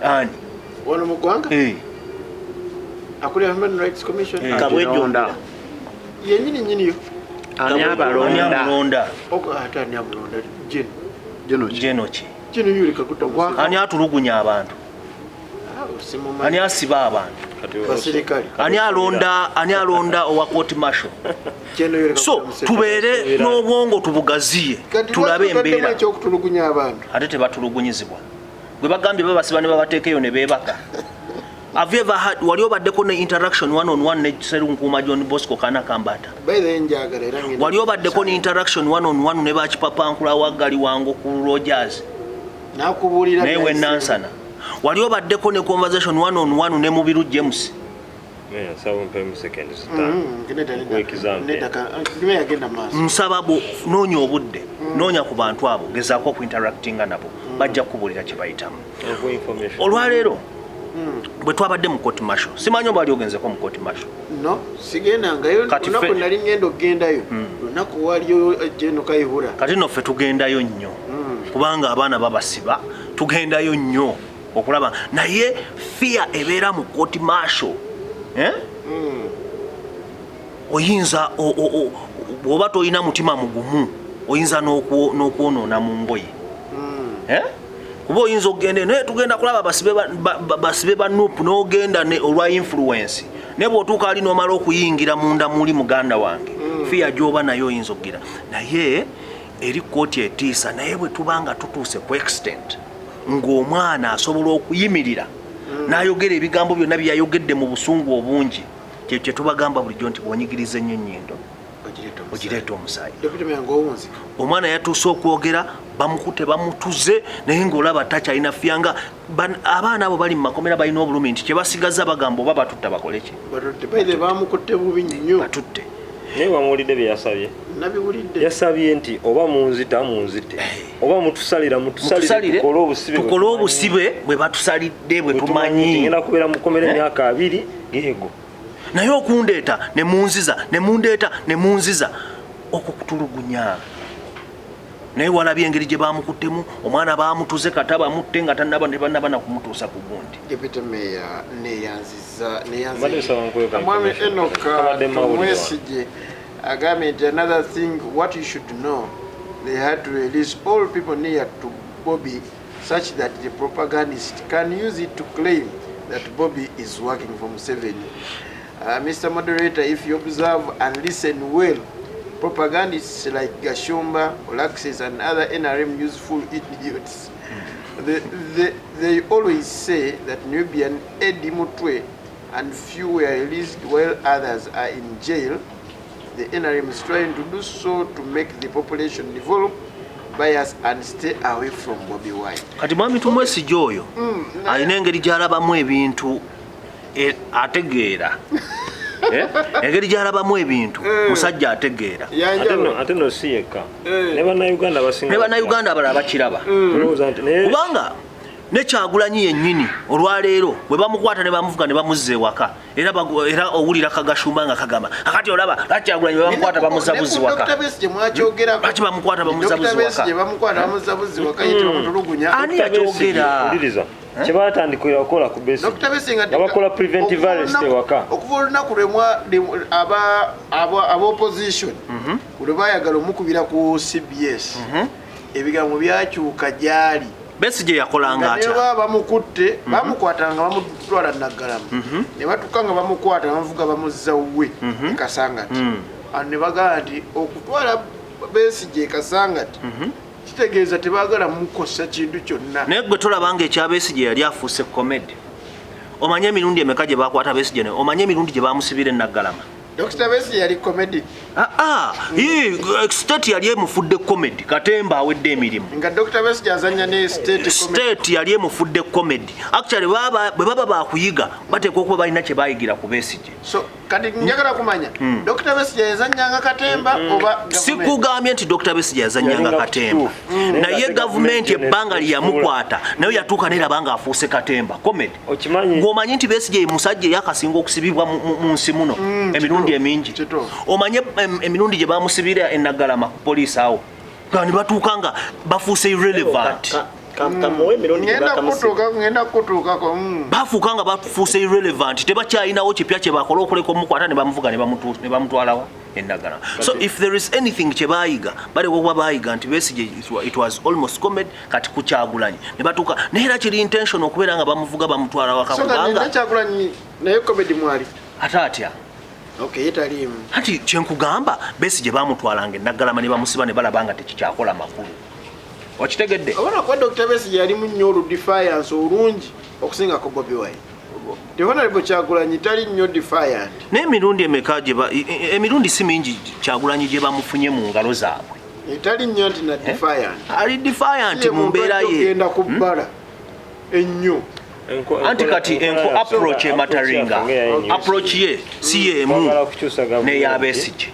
Ani wano mu ggwanga akulira Human Rights Commission kabwejjonda yennyini nnyiniyo ani amulonda ate ani amulonda jeno ki ani atulugunya abantu ani asiba abantu ani alonda owa court martial. So tubeere n'obwongo tubugaziye tulabe embeera ate tebatulugunyizibwa gwe bagambye babasiba ne babateekeyo ne beebaka. Have you ever had wali obaddeko ne interaction one on one ne Serunkuuma John Bosco Kana Kambata? Wali obaddeko ne interaction one on one ne Bakipapankula Waggali Wango ku Rogers? Newe Nansana. Wali obaddeko ne conversation one on one ne Mubiru James? seconds nsaba noonya obudde noonya ku bantu abo gezaako okuinteractinga nabo bajja kukubuulira kye bayitamu olwaleero bwe twabadde mu court martial simanyi oba ali ogenzeko mu court martial no sigendangayo lunaku nali ngenda okugendayo lunaku waliyo Jeno Kayihura kati noffe tugendayo nnyo kubanga abaana babasiba tugendayo nnyo okulaba naye fear ebeera mu court martial oyinza bw'oba tolina mutima mugumu oyinza n'okwonoona mu ngoye kuba oyinza okugenda naye tugenda kulaba basibe ba nuupu n'ogenda olwa influence naye bw'otuuka ali n'omala okuyingira munda muli muganda wange fiya gy'oba naye oyinza okugira naye eri kooti etiisa naye bwe tubanga tutuuse ku extent ng'omwana asobola okuyimirira n'ayogera ebigambo byonna bye yayogedde mu busungu obungi kye tubagamba bulijjo nti bw'onyigiriza ennyo nnyindo ogireeta omusaayi omwana yatuuse okwogera bamukutte bamutuze naye ng'olaba takyalina fyanga abaana abo bali mu makomera balina obulumi nti kye basigaza bagamba oba batutta bakole ki bamukutte bubi nnyo batutte naye wamuwulidde bye yasabye yasabye nti oba munzita oba mutusalira tukole obusibe bwe batusalidde bwe tumanyi ngenda kubeera mukomera emyaka 2 geego naye okundeeta ne munziza okukutulugunya naye walabye engeri gye bamukuttemu omwana bamutuze kata bamutte nga tannaba na kumutuusa ku gundi Deputy Mayor neyanziza Mwami Enoch Mwesigye agambye nti another thing what you should know they had to release all people near to Bobby such that the propagandist can use it to claim that Bobby is working for Museveni. Mr. Moderator, if you observe and listen well, propagandists like Gashumba, Olaxis, and other NRM useful idiots, they always say that Nubian Eddie Mutwe and few were released while others are in jail. The NRM is trying to do so to make the population develop, bias, and stay away from Bobby Wine. Kati mwami Tumwesigye oyo alina engeri gy'alabamu ebintu ategeera engeri gy'alabamu ebintu musajja ategeera ate no si yekka ne bannayuganda abalala bakiraba kubanga ne Kyagulanyi yennyini olwaleero bwe bamukwata ne bamuvuga ne bamuzza ewaka era owulira Kagashumba nga kagamba akati olaba Kyagulanyi bamukwata bamuzza buzzi waka lwaki bamukwata bamuzza buzzi waka ani yakyogera kyebatandikira okukola ku besi bakola preventive arrest ewaka okuva olunaku ab'opposition lwe baayagala omukubira ku CBS ebigambo byakyuka gyali Besigye yakolanga atya baba bamukutte bamukwatanga bamutwala Naggalama ne batuka nga bamukwata bamuvuga bamuzza we Kasangati ne bagamba nti okutwala Besigye Kasangati kitegeeza tebaagala mukosa kintu kyonna naye gwe tolabanga ekya Besigye yali afuuse comedy omanye emirundi emeka gye bakwata Besigye omanye emirundi gye bamusibira Naggalama Dr. Besigye yali comedy state yali emufudde comedy Katemba awedde emirimu nga Dr. Besigye azanya ne state yali emufudde comedy actually bwe baba bakuyiga bateekwa okuba balina kye bayigira ku Besigye so kati njagala kumanya Dr. Besigye yazanyanga Katemba oba sikugambye nti Dr. Besigye yazanyanga Katemba naye gavumenti ebbanga lyamukwata nayo yatuuka nerabanga afuuse Katemba comedy ng'omanyi nti Besigye musajja yakasinga okusibibwa mu nsi muno emirundi emingi omanye emirundi gye bamusibira Naggalama ku poliisi awo nga ne batuuka nga bafuuse irrelevant bafuuka nga bafuuse irrelevant tebakyalinawo kipya kye bakola okuleka omukwata ne bamuvuga ne bamutwalawa Naggalama so if there is anything kye bayiga baleka okuba bayiga nti Besigye it was almost comedy kati ku Kyagulanyi ne batuuka naye era kiri intention okubeera nga bamuvuga bamutwala waka kubanga Kyagulanyi naye comedy mwali ate atya Hati kyenkugamba Besigye bamutwalanga Naggalama ne bamusiba ne balabanga tekikyakola makulu okitegedde obona kwa Dr. Besigye yali munnyo defiance olungi okusinga ko Bobby Wine Honorable Kyagulanyi tali nnyo defiant n'emirundi emeka emirundi si mingi Kyagulanyi gye bamufunye mu ngalo zaabwe etali nnyo nti na defiant ali defiant mu mbeera ye genda kubbala ennyo anti kati enko approach emataringa approach ye si yemu n'eyabesije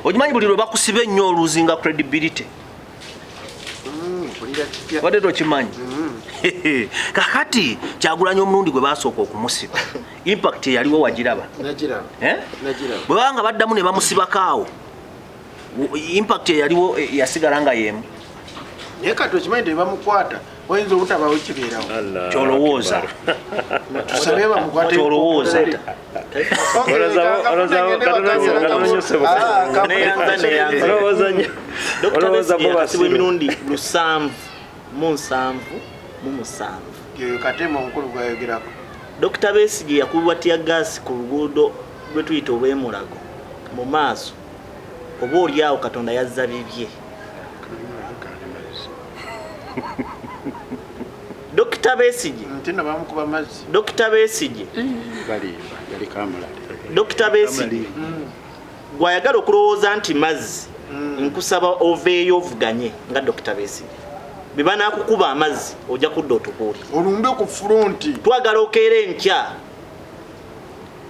okimanyi buli lwe bakusiba ennyo oluzinga credibility wadde tokimanyi kakati Kyagulanyi omulundi gwe basooka okumusiba impact eyaliwo wagiraba bwe banga baddamu ne bamusibako awo impact eyaliwo yasigala nga yemu naye kati okimanyi tebamukwata oyinza obutabawo kibeerawo kyolowooza kyolowooza emirundi 7 katema omukulu gwayogerako Dr. Besigye yakubibwa tiyagasi ku luguudo lwe tuyita olw'emulago mu maaso oba oliawo Katonda yazza bibye Dr. Besigye ntina bamukuba mazzi Dr. Besigye yali kamala Dr. Besigye gwayagala okulowooza nti mazzi nkusaba oveeyo ovuganye nga Dr. Besigye bwe banaakukuba amazzi ojja kudda otubuuli olumbe ku fronti twagala okeera enkya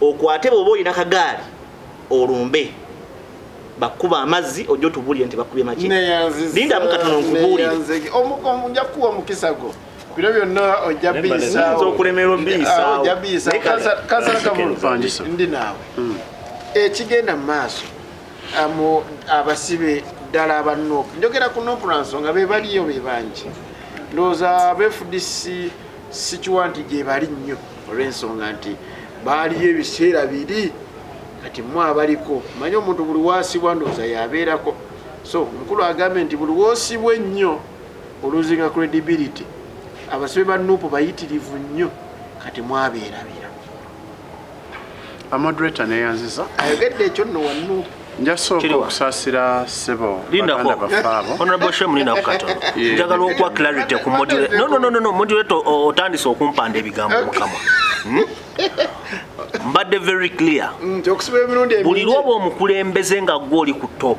okwate bw'oba olina kagaali olumbe bakuba amazzi ojja otubuulire nti bakubye maki lindamu katono nkubuulire nja kuwa mukisa gwo bino byonna ojja biisaawo okulemerwa biisaawo ojja biisaawo kansala Kavulu ndi naawe ekigenda mu maaso abasibe ddala aba NOP njogera ku NOP lwa nsonga be baliyo be bangi ndowooza aba FDC sikiwa nti gye bali nnyo olw'ensonga nti baaliyo ebiseera biri kati mwe abaliko manyi omuntu buli waasibwa ndowooza yabeerako so mukulu agambe nti buli woosibwa ennyo oluzinga credibility abasibe ba NOP bayitirivu nnyo kati mwabeerabira amoderator neyanziza ayogedde ekyo nno wa NOP njasooka okusaasira ssebo baganda bafaabo honorable shem nina katono njagala okuwa clarity ku moderator no moderator otandise okumpanda ebigambo mukamwa mbadde very clear buli lwoba omukulembeze nga gwe oli ku top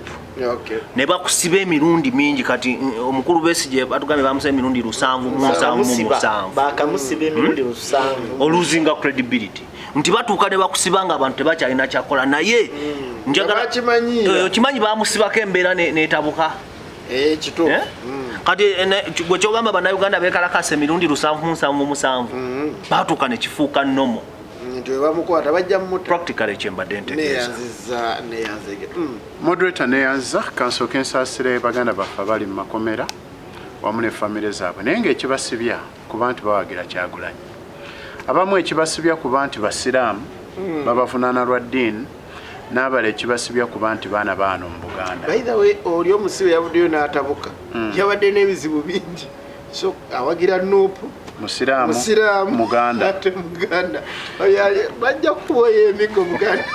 ne bakusiba emirundi mingi kati omukulu Besigye batugambye bamusiba emirundi 7 bakamusiba emirundi 7 oluzinga credibility nti batuuka ne bakusiba nga abantu tebakyalina kyakola naye njagala kimanyi bamusibako embeera netabuka kati gwe kyogamba bannayuganda bekalakasa emirundi 7 batuuka ne kifuuka nnomo nti webamukwata bajja mmuta practically kyembadde ntegeeza moderator neyanza kansooka ensaasire baganda baffe abali mu makomera wamu ne famire zaabwe naye ng'ekibasibya kuba nti bawagira Kyagulanyi abamu ekibasibya kuba nti basiraamu babavunaana lwa ddiini n'abala ekibasibya kuba nti baana baano mu Buganda by the way oli omusibe yavuddeyo n'atabuka yabadde n'ebizibu bingi so awagira NOP musiraamu muganda ate muganda bajja kuboya emigo muganda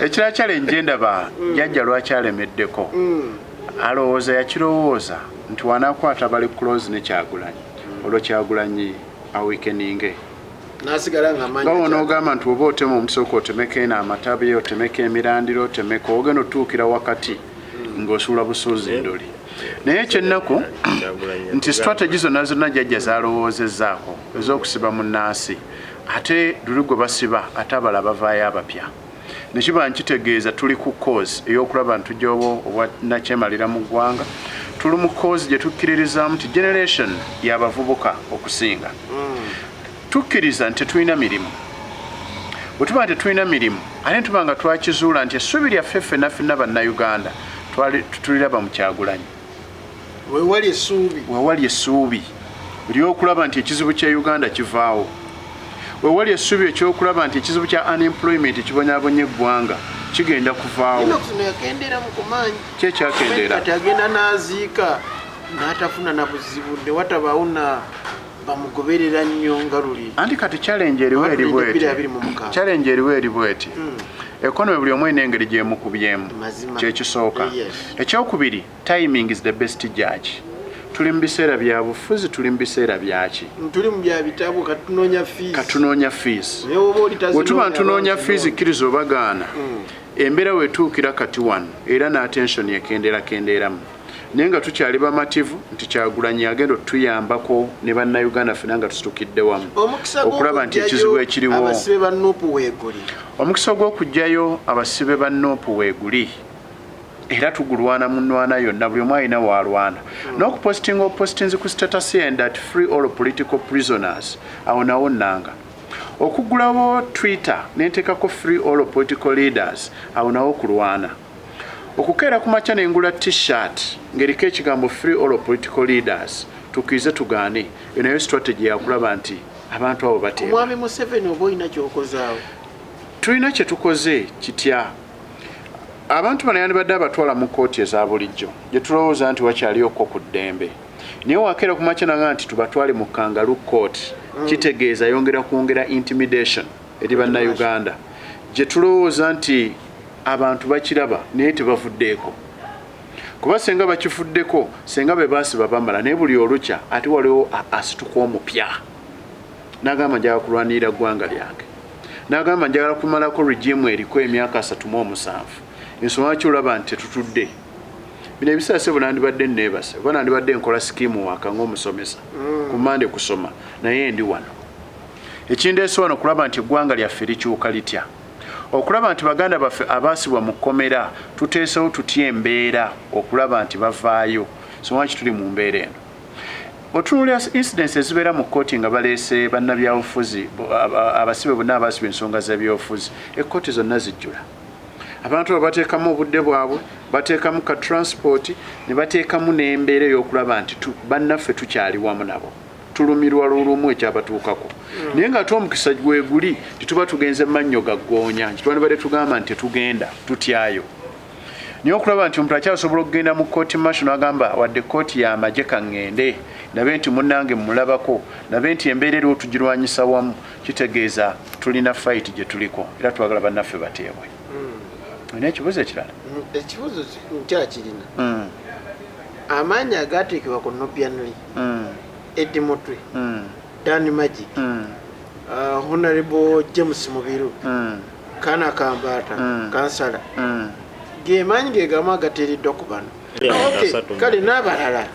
ekira challenge ndaba jjajja lwakyalemeddeko alowooza yakirowooza nti wanaakwata bali close ne Kyagulanyi olwo Kyagulanyi awekeninge nasigala nga manyi bawo n'ogamba nti oba otema omusooka otemeko eno amatabi otemeko emirandiro otemeko ogenda otuukira wakati ng'osuula busuuzi ndoli naye ekyennaku nti strategy zonna zonna jjajja zalowoozezzaako ez'okusiba mu nnaasi ate luli gwe basiba ate abala bavaayo abapya nekiba nkitegeeza tuli ku cause ey'okulaba nti tujja obwa nakyemalira mu ggwanga tuli mu cause gye tukkiririzaamu nti generation y'abavubuka okusinga tukkiriza nti tetulina mirimu bwe tuba nti tetulina mirimu ate tuba nga twakizuula nti essuubi lyaffe ffenna ffenna bannayuganda tuliraba mu Kyagulanyi wewali essuubi ly'okulaba nti ekizibu kya Uganda kivaawo wewali essuubi ekyokulaba nti ekizibu kya unemployment kibonyaabonye eggwanga kigenda kuvaawo kyekyakendeera kati agenda n'aziika n'atafuna na buzibu ne watabaawo na bamugoberera nnyo nga luli anti kati challenge eriwo eri bweti economy buli omu n'engeri gyemukubyemu kyekisooka ekyokubiri timing is the best judge tuli mu biseera bya bufuzi tuli mu biseera byaki tuli mu bya bitabo katunoonya fees bwe tuba ntunoonya fees kkiriza obagaana embeera wetuukira kati wano era n'attention yekendeeramu naye nga tukyali bamativu nti Kyagulanyi agenda otuyambako ne bannayuganda ffenna nga tusitukidde wamu okulaba nti ekizibu ekiriwo. Abasibe ba Nuupu weeguli. Omukisa ogw'okugyayo abasibe ba Nuupu weeguli era tugulwana munwana yonna buli omu alina waalwana n'okupostinga opostinzi ku status ye that free all political prisoners awo nawo nnanga okugulawo Twitter n'enteekako free all political leaders awo nawo kulwana okukeera ku makya n'engula t-shirt ng'eriko ekigambo free all political leaders tukize tugaane eyo nayo strategy yakulaba nti abantu abo bateeba. Omwami Museveni oba olina ky'okozaawo? Tulina kye tukoze kitya abantu bano yandibadde abatwala mu kkooti eza bulijjo gye tulowooza nti wakyaliyoko ku ddembe naye wakeera ku makya naga nti tubatwale mu kangaroo court kitegeeza yongera kwongera intimidation eri bannayuganda gye tulowooza nti abantu bakiraba naye tebavuddeeko kuba senga bakifuddeko senga be baasiba bamala naye buli olukya ate waliwo asituka omupya n'agamba njagala kulwanirira ggwanga lyange n'agamba njagala kumalako regimu eriko emyaka 37 ensonga lwaki olaba nti tetutudde bino ebiseera se bunandibadde neebase oba nandibadde nkola sikiimu waka ng'omusomesa ku mande kusoma naye ndi wano ekindeese wano okulaba nti eggwanga lyaffe likyuka litya okulaba nti baganda baffe abaasibwa mu kkomera tuteesewo tutya embeera okulaba nti bavaayo ensonga lwaki tuli mu mbeera eno otunulira incidents ezibeera mu kkooti nga baleese bannabyabufuzi abasibe bonna abaasiba ensonga z'ebyobufuzi ekkooti zonna zijjula abantu bateekamu obudde bwabwe bateekamu ka transport ne bateekamu n'embeera ey'okulaba nti bannaffe tukyali wamu nabo tulumirwa lulumu ekyabatuukako naye nga ate omukisa gweguli tituba tugenze mannyo gaggoonya kitwandibadde tugamba nti tetugenda tutyayo naye okulaba nti omuntu akyasobola okugenda mu kkooti masho n'agamba wadde kkooti y'amagye kaŋŋende nabe nti munnange mmulabako nabe nti embeera eriwo tugirwanyisa wamu kitegeeza tulina fight gye tuliko era twagala bannaffe bateebwe. Olina ekibuuzo ekirala? Ekibuuzo nkyakirina. Amaanyi agaateekebwa ku Nubianly, Eddie Mutwe, Dan Magic, Honorable James Mubiru, Kana Kambata, Kansala, ge maanyi ge gamu agateereddwa ku bano. Kale n'abalala.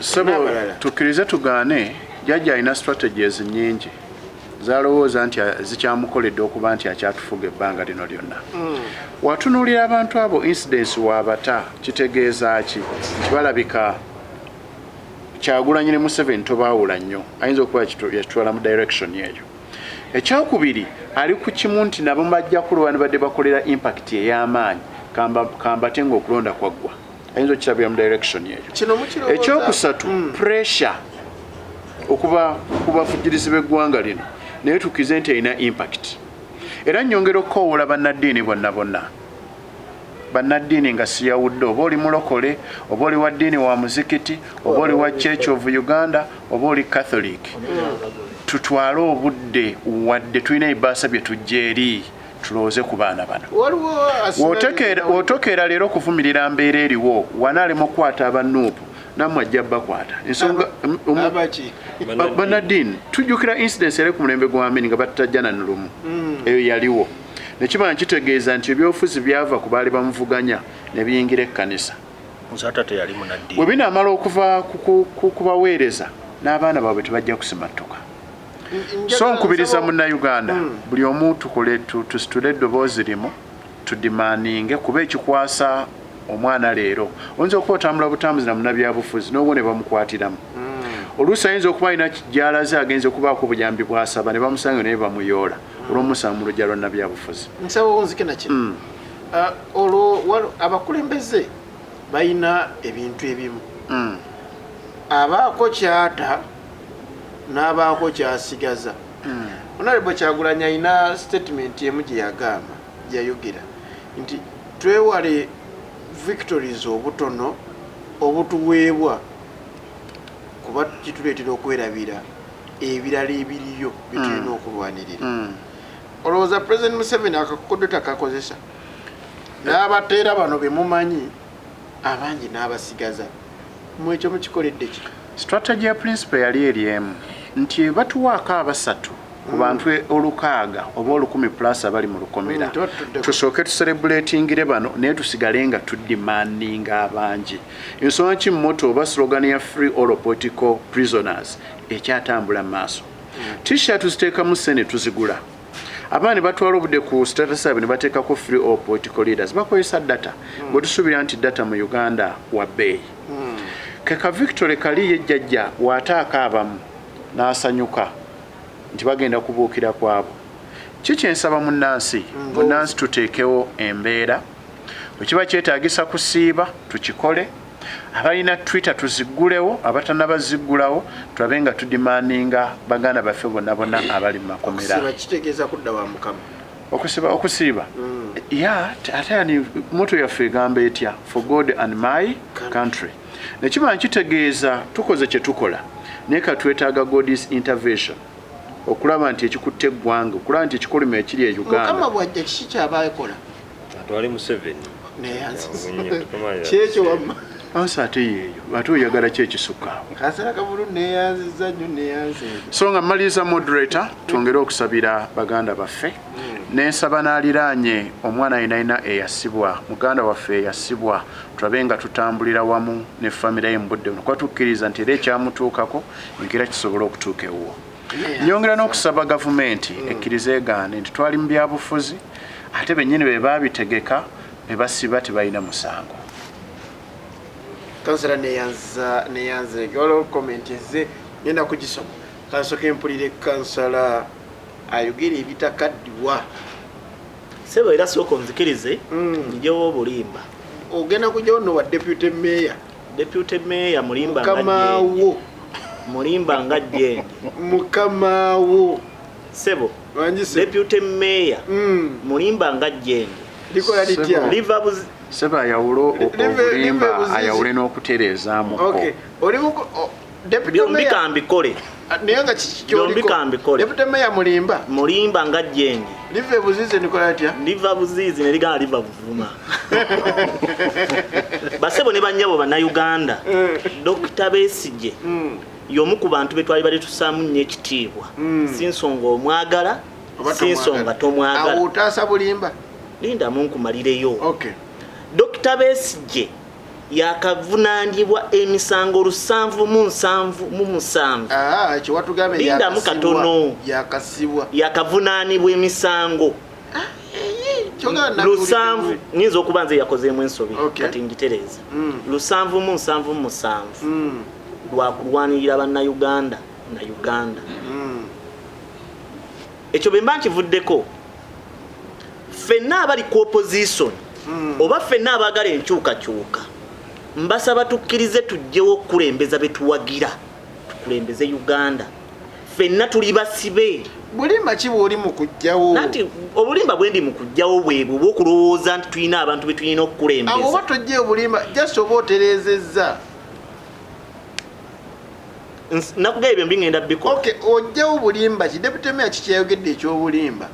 Tukkirize tugaane jjajja alina strategies nnyingi zalowooza nti zikyamukoledde okuba nti akyatufuga ebbanga lino lyonna. Watunuulira abantu abo incidents waabata kitegeeza ki kibalabika Kyagulanyi ne Museveni tobaawula nnyo ayinza okuba yakitwala mu direction eyo. Ekyokubiri ali ku kimu nti nabo bajja kulwa ne badde bakolera impact ey'amaanyi kambate ng'okulonda kwaggwa ayinza okirabira mu direction eyo. Ekyokusatu pressure okuba ku bavugirizi b'eggwanga lino naye tukize nti erina impact era nnyongera okukoowoola bannaddiini bonna bannaddiini nga siyawudde oba oli mulokole oba oli wa ddiini wa muzikiti oba oli wa Church of Uganda oba oli Catholic tutwale obudde wadde tulina ebbaasa bye tujja eri tulowooze ku baana bano w'otokeera leero okuvumirira mbeera eriwo wanaalema okukwata abannuupu nammwe ajja bakwata ensonga bannaddiini tujjukira incidents eri ku mulembe gwa Amin nga batajjana nulumu eyo yaliwo nekiba nkitegeeza nti ebyobufuzi byava ku baali bamuvuganya ne biyingira ekkanisa bwe binaamala okuva kubaweereza n'abaana baabwe tebajja kusimattuka. So nkubiriza munnayuganda buli omu tukole tusitule eddoboozi limu tudimaaninge kuba ekikwasa omwana leero oyinza okuba otambula butambuzi na munnabyabufuzi n'obwo ne bamukwatiramu oluusi ayinza okuba alina gy'alaze agenze okubaako obuyambi bw'asaba ne bamusanga naye bamuyoola olw'omusanga mu lujja lwa nnabyabufuzi. Nsaba onzike na kino olwo abakulembeze balina ebintu ebimu abaako kyata n'abaako kyasigaza. Honorable Kyagulanyi alina statement emu gye yagamba gyeyayogera nti twewale victories obutono obutuweebwa kuba kituleetera okwerabira ebirala ebiriyo byetulina okulwanirira. Olowooza President Museveni akakodo takakozesa n'abateera bano be mumanyi abangi n'abasigaza mu ekyo mukikoledde ki? Strategy ya principle yali eri emu nti batuwaako abasatu ku bantu olukaaga oba 10+ abali mu lukomera tusooke tucelebratingire bano naye tusigale nga tudemandinga abangi ensonga ki mmoto oba slogan ya free all political prisoners ekyatambula mu maaso t-shirt tuziteekamu ssene tuzigula abaana batwala obudde ku status ne bateekako free all political leaders bakozesa data bwe tusuubira nti data mu Uganda wa bbeeyi keka Victory kali yejjajja waataaka abamu n'asanyuka nti bagenda kubuukira kwabo kikyensaba munnansi tuteekewo embeera bwekiba kyetaagisa kusiiba tukikole abalina Twitter tuziggulewo abatanabazigulawo tulabe nga tudimandinga baganda baffe bonna abali mu makomera okusiiba ate ni moto yaffe egamba etya for God and my country nekiba nkitegeeza tukoze kye tukola naye katwetaaga God's intervention okulaba nti ekikutte eggwanga okulaba nti ekikolimo ekiri e Uganda Mukama bwajja kiki kyabakola atwale Museveni kyekyo wamma ansa ate yeeyo ate oyagala ki ekisukka kasala kabulu neyanziza nnyo neyanze so nga mmaliriza moderator twongere okusabira baganda baffe nensaba n'aliraanye omwana ayinaayina eyasibwa muganda waffe eyasibwa tulabe nga tutambulira wamu ne famire ye mu budde buno kuba tukkiriza nti era ekyamutuukako nkira kisobola okutuuka ewuwo nyongera n'okusaba gavumenti ekkiriza egaane nti twali mu byabufuzi ate bennyini be baabitegeka be basiba tebalina musango kansala neyanze waliwo komenti ze ngenda kugisoma kansoke mpulire kansala ayogera ebitakaddiwa sebo era sooka onzikirize njewo obulimba ogenda kujjawo no wa deputy mayor mulimba mukamawo mulimba nga jjenge mukamawo sebo deputy mayor mulimba nga jjenge likola litya liva seba ayawulo obulimba ayawule n'okutereezaamu byombi kambikole naye nga kikikyoliko deputy mayor mulimba nga jjenge liva buziizi nikola litya liva buziizi ne ligana liva buvuma basebo ne bannyabo bannayuganda Dr. Besigye y'omu ku bantu be twali bali tusaamu nnyo ekitiibwa si nsonga omwagala si nsonga tomwagala awo otaasa bulimba lindamu nkumalireyo Dr. Besigye yakavunaanibwa emisango 777 kiwatugambe lindamu katono yakavunaanibwa emisango 7 nyinza okuba nze yakozeemu ensobi kati ngitereeza 777 lwakulwanirira bannayuganda na Uganda ekyo bwe mba nkivuddeko ffenna abali ku opposition oba ffenna abaagala enkyukakyuka mbasaba tukkirize tujjewo okukulembeza betuwagira tukulembeze Uganda ffenna tuli basibe bulimba ki bw'oli mu kujjawo nati obulimba bwendi mu kujjawo bwebwe obw'okulowooza nti tulina abantu be tulina okukulembeza awo oba tojjeyo bulimba just oba otereezezza nakugaba ebyo mbingenda bikola ojjawo bulimba ki deputy mayor kikyayogedde ekyobulimba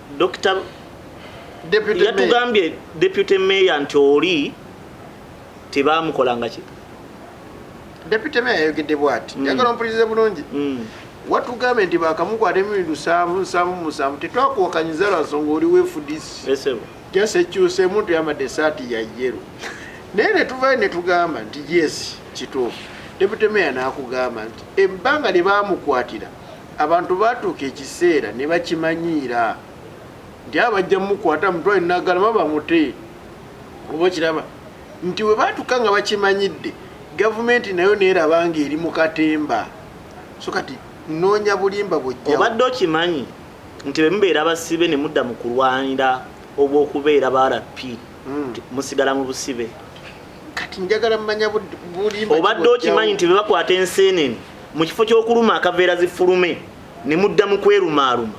yatugambye deputy mayor nti oli tebaamukolanga ki deputy mayor yayogedde bw'ati yagala ompulirize bulungi watugambe nti bakamukwata emirundi 777 tetwakuwakanyiza lwa nsonga oli weefudisi jase ekyuseemu tuyambadde esaati ya yero naye netuvayo netugamba nti yes kituufu deputy mayor n'akugamba nti ebbanga lye baamukwatira abantu baatuuka ekiseera ne bakimanyiira nti abajja mukwata mutwale nagalama bamute oba kiraba nti we baatuka nga bakimanyidde gavumenti nayo neeraba nga eri mu katemba so kati noonya bulimba bwojjawo obadde okimanyi nti bwe mubeera basibe ne mudda mu kulwanira obw'okubeera ba RP musigala mu busibe kati njagala mmanya bulimba obadde okimanyi nti bwe bakwata enseenene mu kifo ky'okuluma akaveera zifulume ne mudda mu kwerumaaluma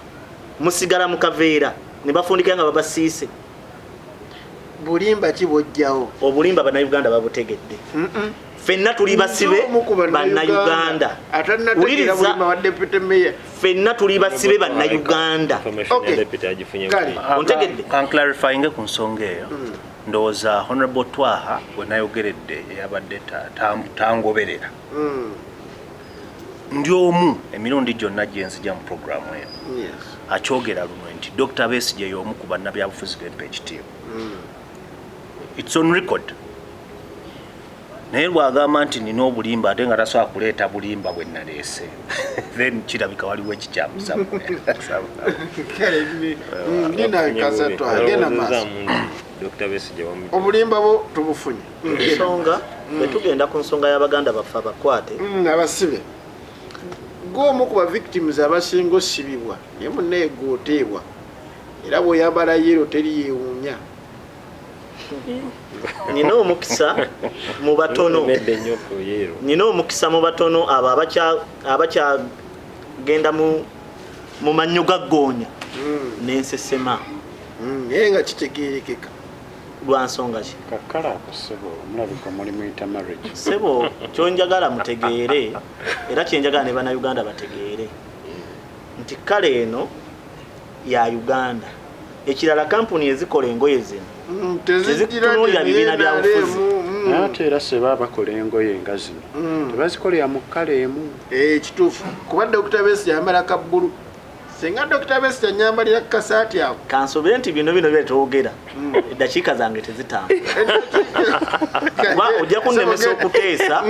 musigala mu kaveera ne bafundikira nga babasiise bulimba ki bwojjawo obulimba bannayuganda babutegedde ffenna tuli basibe bannayuganda wuliriza ffenna tuli basibe bannayuganda ontegedde kanclarifyinge ku nsonga eyo ndowooza honorable Twaha bwe nayogeredde eyabadde tangoberera ndi omu emirundi gyonna gye nzija mu programu eno akyogera luno nti Dr. Besigye y'omu ku bannabyabufuzi b'empa ekitiibwa. It's on record. Naye lwagamba nti nina obulimba ate nga tasobola kuleeta bulimba bwe naleese then kirabika waliwo ekikyamusa obulimba bwo tubufunye ensonga bwe tugenda ku nsonga y'abaganda baffe abakwate abasibe gwomu ku bavictims abasinga osibibwa naye munnaye gooteebwa era bw'oyambala yero teri yeewuunya. nina omukisa mu batono abo abakyagenda mu mannyo gaggoonya n'ensesema naye nga kitegeerekeka lwa nsonga ki kakala ako ssebo mulabika muli muyita marriage ssebo kyonjagala mutegeere era kyenjagala ne bannayuganda bategeere nti kale eno ya Uganda. Ekirala kampuni ezikola engoye zino tezitunuulira bibiina byabufuzi ate era seba bakola engoye nga zino tebazikolera mu kkala emu. Kituufu kuba Dr. Besigye yambala kabbulu singa Dr. Besigye anyambalira kasaati ako kansobere nti bino byetwogera eddakiika zange tezitambula kuba ojja kunnemesa okuteesa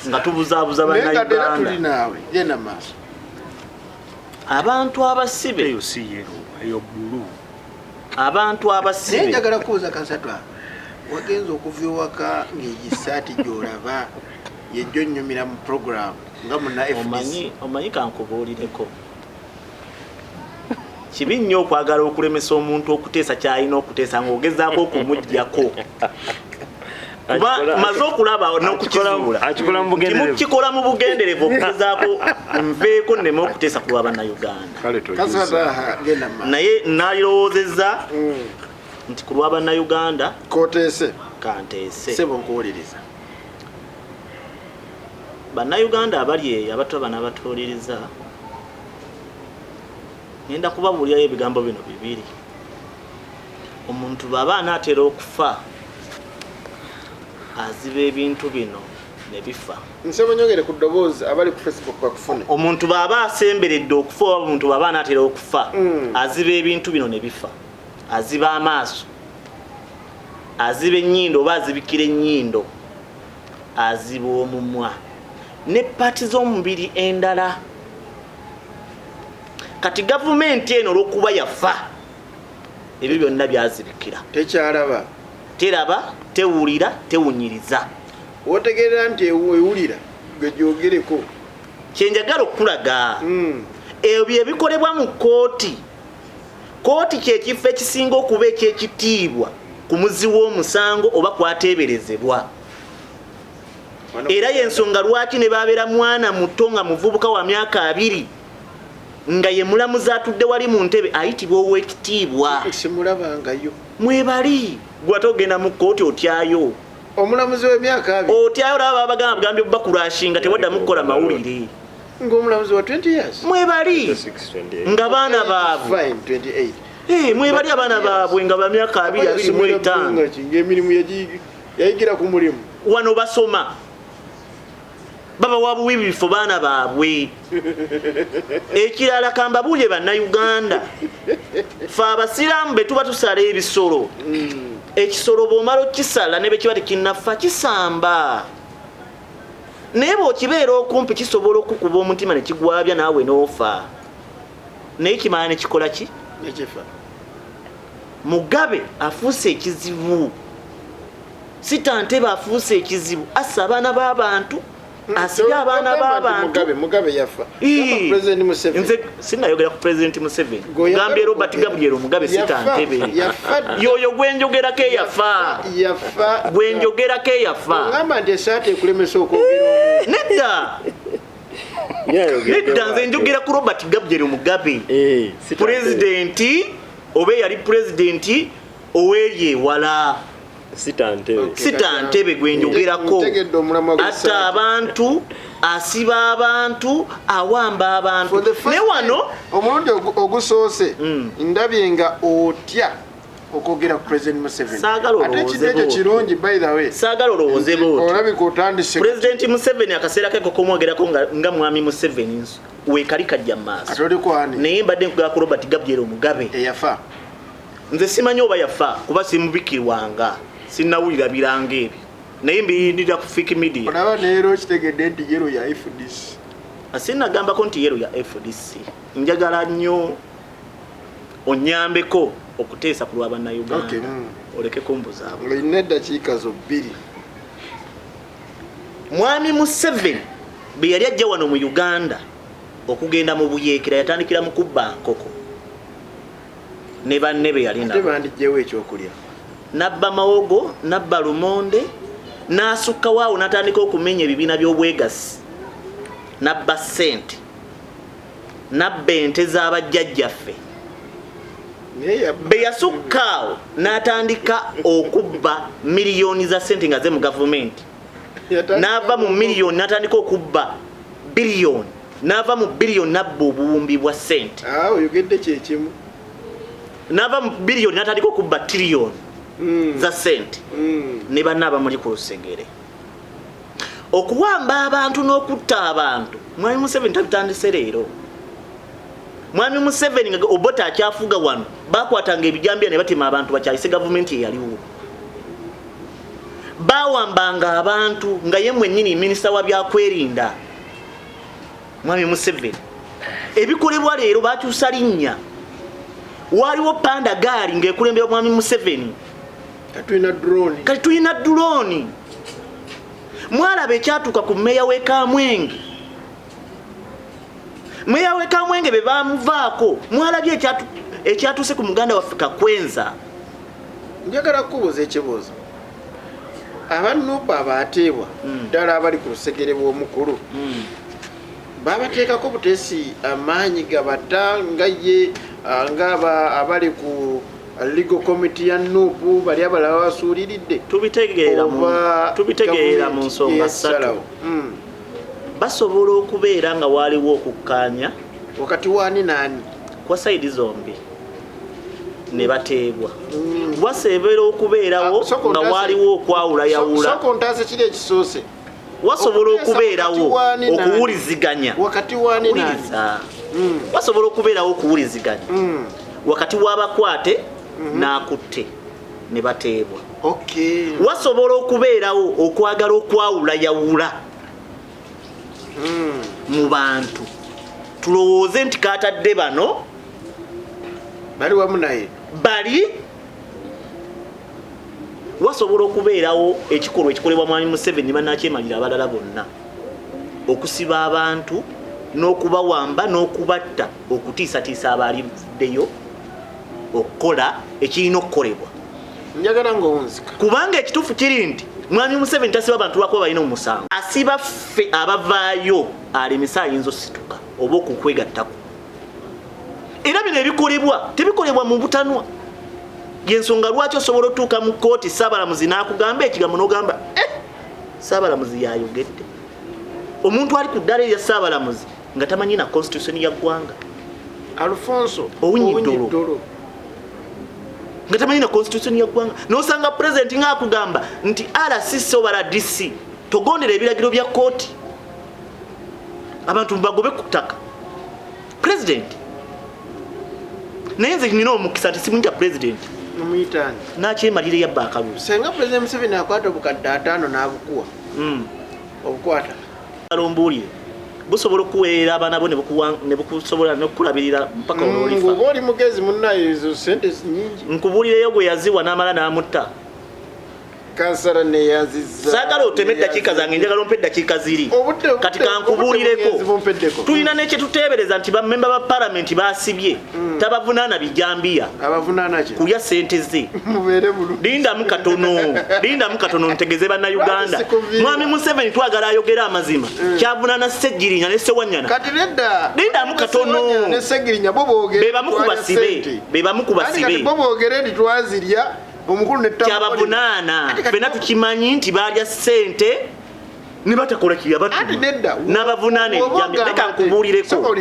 nga tubuzaabuza bannayuganda. Abantu abasibe eyo si yero eyo bbulu. Abantu abasibe njagala kubuuza kasatwa wagenza okuva ewaka ng'egisaati gy'olaba yejjo nnyumira mu program nga muna FDC. Omanyi kankubuulireko kibi nnyo okwagala okulemesa omuntu okuteesa kyalina okuteesa ng'ogezaako okumuggyako kuba maze okulaba n'okukizuula kimukikola mu bugenderevu okugezaako nveeko nneme okuteesa ku lwa bannayuganda. Naye nalirowoozezza nti ku lwa bannayuganda koteese kanteese sebo nkuwuliriza bannayuganda abali eyo abato bana batuwuliriza ngenda kubabuulirayo ebigambo bino bibiri. Omuntu bw'aba anaatera okufa aziba ebintu bino ne bifa. Nsebo nyongere ku ddoboozi abali ku Facebook bakufune. Omuntu bw'aba asemberedde okufa oba omuntu bw'aba anaatera okufa aziba ebintu bino ne bifa. Aziba amaaso, aziba ennyindo oba azibikira ennyindo, aziba omumwa ne paati z'omubiri endala. Kati gavumenti eno olw'okuba yafa ebyo byonna byazibikira. Tekyalaba, teraba, tewulira, tewunyiriza. Otegeera nti ewulira gwe gyogereko. Kyenjagala okulaga ebyo bye bikolebwa mu kkooti. Kkooti kyekifo ekisinga okuba ekyekitiibwa ku muzzi w'omusango oba kwateeberezebwa. Era y'ensonga lwaki ne babeera mwana muto nga muvubuka wa myaka 2 nga ye mulamuzi atudde wali mu ntebe ayitibwa ow'ekitiibwa. Simulabangayo. Mwebali gwe togenda mu kkooti otyayo. Omulamuzi w'emyaka 2. Otyayo laba bagambye bakulashinga tewaddamu kukola mawulire. Ng'omulamuzi wa 20 years. Mwebali nga baana baabwe. Fine 28. Mwebali abaana baabwe nga ba myaka 2 ng'emirimu yayigira ku mulimu. Wano basoma. Baba wabuwi bifo baana baabwe. Ekirala kambabuulye bannayuganda. Fe abasiraamu be tuba tusala ebisolo. Ekisolo bw'omala okisala ne bwe kiba tekinnafa kisamba. Naye bw'okibeera okumpi kisobola okukuba omutima ne kigwabya naawe n'ofa. Naye kimala ne kikola ki? Nekifa. Mugabe afuuse ekizibu. Sitantebe afuuse ekizibu. Assa abaana b'abantu. Asibye abaana b'abantu. Mugabe yafa. President Museveni. Nze sinayogera ku President Museveni. Gambye Robert Gabriel Mugabe sitantebe. Yoyo gwenjogerako eyafa. Yafa. Gwenjogerako eyafa. Ngamba nti esaati ekulemesa okwogera. Nedda. Nedda nze njogera ku Robert Gabriel Mugabe. Presidenti oba yali presidenti ow'eri ewala. Sitantebe gwenjogerako. Atta abantu, asiba abantu, awamba abantu. Ne wano omulundi ogusoose ndabye nga otya okwogera ku President Museveni. Saagala Ate ekyo kirungi by the way. Saagala olowooze booti. Olabika otandise. President Museveni akaseera ke kokomwogerako nga mwami Museveni weekali kajja mu maaso. Ate oliko ani? Naye mbadde nkugamba ku Robert Gabriel Mugabe. Eyafa. Nze simanyi oba yafa kuba simubikirwanga. Sinnawulira biranga ebyo. Naye mbiyindira ku fake media. Olaba neero kitegedde nti yero ya FDC. Asinnagambako nti yero ya FDC. Njagala nnyo onyambeko okuteesa ku lwa bannayuganda. Okay. Oleke kumbuzaawo. Olina eddakiika zo 2. Mwami Museveni bwe yali ajja wano mu Uganda okugenda mu buyeekera yatandikira mu kubba nkoko. Ne banne be yali nabo. Bandijjewo ekyokulya. Nabba mawogo, nabba lumonde, n'asukka waawo n'atandika okumenya ebibiina by'obwegassi. Nabba ssente. Nabba ente z'abajjajjaffe. Be yasukkaawo n'atandika okubba miliyoni za ssente nga ze mu gavumenti. N'ava mu miliyoni n'atandika okubba biliyoni. N'ava mu biliyoni nabba obuwumbi bwa ssente. Oyogedde kyekimu. N'ava mu biliyoni n'atandika okubba tiriyoni za ssente. Ne banna abamuli ku lusegere. Okuwamba abantu n'okutta abantu. Mwami Museveni tabitandise leero. Mwami Museveni nga Obote akyafuga wano bakwatanga ebijambya ne batema abantu bakyayise gavumenti eyaliwo. Bawambanga abantu nga ye mwennyini minisita wa byakwerinda. Mwami Museveni ebikolebwa leero bakyusa linnya. Waliwo panda gaali ng'ekulembera Mwami Museveni. Kati tulina drone. Mwalaba ekyatuuka ku mmeeya w'e Kamwenge. Mmeeya w'e Kamwenge be baamuvaako. Mwalabye ekyatuuse ku muganda waffe Kakwenza. Njagala kubuuza ekibuuzo. Abanupa abaateebwa ddala abali ku lusegere bw'omukulu baabateekako buteesi amaanyi gabata nga ye abali ku legal committee ya Nuupu bali abalala basuuliridde. Tubitegeera mu nsonga 3. Basobola okubeera nga waaliwo okukkaanya wakati wani nani kwa saidi zombi ne bateebwa. Wasobola okubeerawo nga waaliwo okwawula yawula. Soko ntaase kiri ekisoose. Wasobola okubeerawo okuwuliziganya wakati wani nani. Wasobola okubeerawo okuwuliziganya wakati w'abakwate n'akutte ne bateebwa. Wasobola okubeerawo okwagala okwawula yawula mu bantu. Tulowooze nti kaatadde bano bali wamu naye. Wasobola okubeerawo ekikolwa ekikolebwa Mwami Museveni bannakyemalira abalala bonna. Okusiba abantu n'okubawamba n'okubatta okutiisatiisa abaliddeyo okukola ekirina okukolebwa. Njagala ng'onzika. Kubanga ekituufu kiri nti Mwami Museveni tasiba abantu lwakuba balina omusango. Asiba ffe abavaayo alemesa ayinza osituka oba okukwegattako. Era bino ebikolebwa tebikolebwa mu butanwa. Yensonga lwaki osobola otuuka mu kkooti Ssaabalamuzi n'akugamba ekigambo n'ogamba Ssaabalamuzi yayogedde. Omuntu ali ku ddala erya Ssaabalamuzi nga tamanyi na constitution ya ggwanga. Alfonso Owinyiddolo nga tamanyi na constitution ya ggwanga. N'osanga president ng'akugamba nti RCC oba DC togondera ebiragiro bya kkooti. Abantu bagobe ku ttaka. President naye nze nina omukisa nti simuyita president. Nomuyitani. Nakyemalira yabba akalulu. Senga President Museveni akwata obukadde 5 n'abukuwa. Obukwata. Alombuulire. Busobola okuweerera abaana bo ne bukusobola n'okulabirira mpaka olwolifa. Ngoba oli mugezi munnayo ezo ssente nyingi. Nkubuulireyo gwe yaziwa n'amala n'amutta. Kansala ne yazizza. Saagala oteme eddakiika zange njagala ompe eddakiika ziri. Kati kankubuulireko. Tulina n'ekyetuteebereza nti bammemba ba palamenti baasibye. Tabavunaana bijambiya. Abavunaana ki? Kulya ssente ze. Mubeere bulungi. Lindamu katono ntegeze bannayuganda. Mwami Museveni twagala ayogera amazima. Kyavunaana Ssegirinya ne Ssewanyana. Kati nedda. Lindamu katono. Ne Ssegirinya bo boogera. Be bamu ku basibe. Kati bo boogera nti twazirya. Omukulu ne kyabavunaana fena tukimanyi nti balya ssente ne batakola nedda n'abavunaana ebijambi leka nkubuulireko.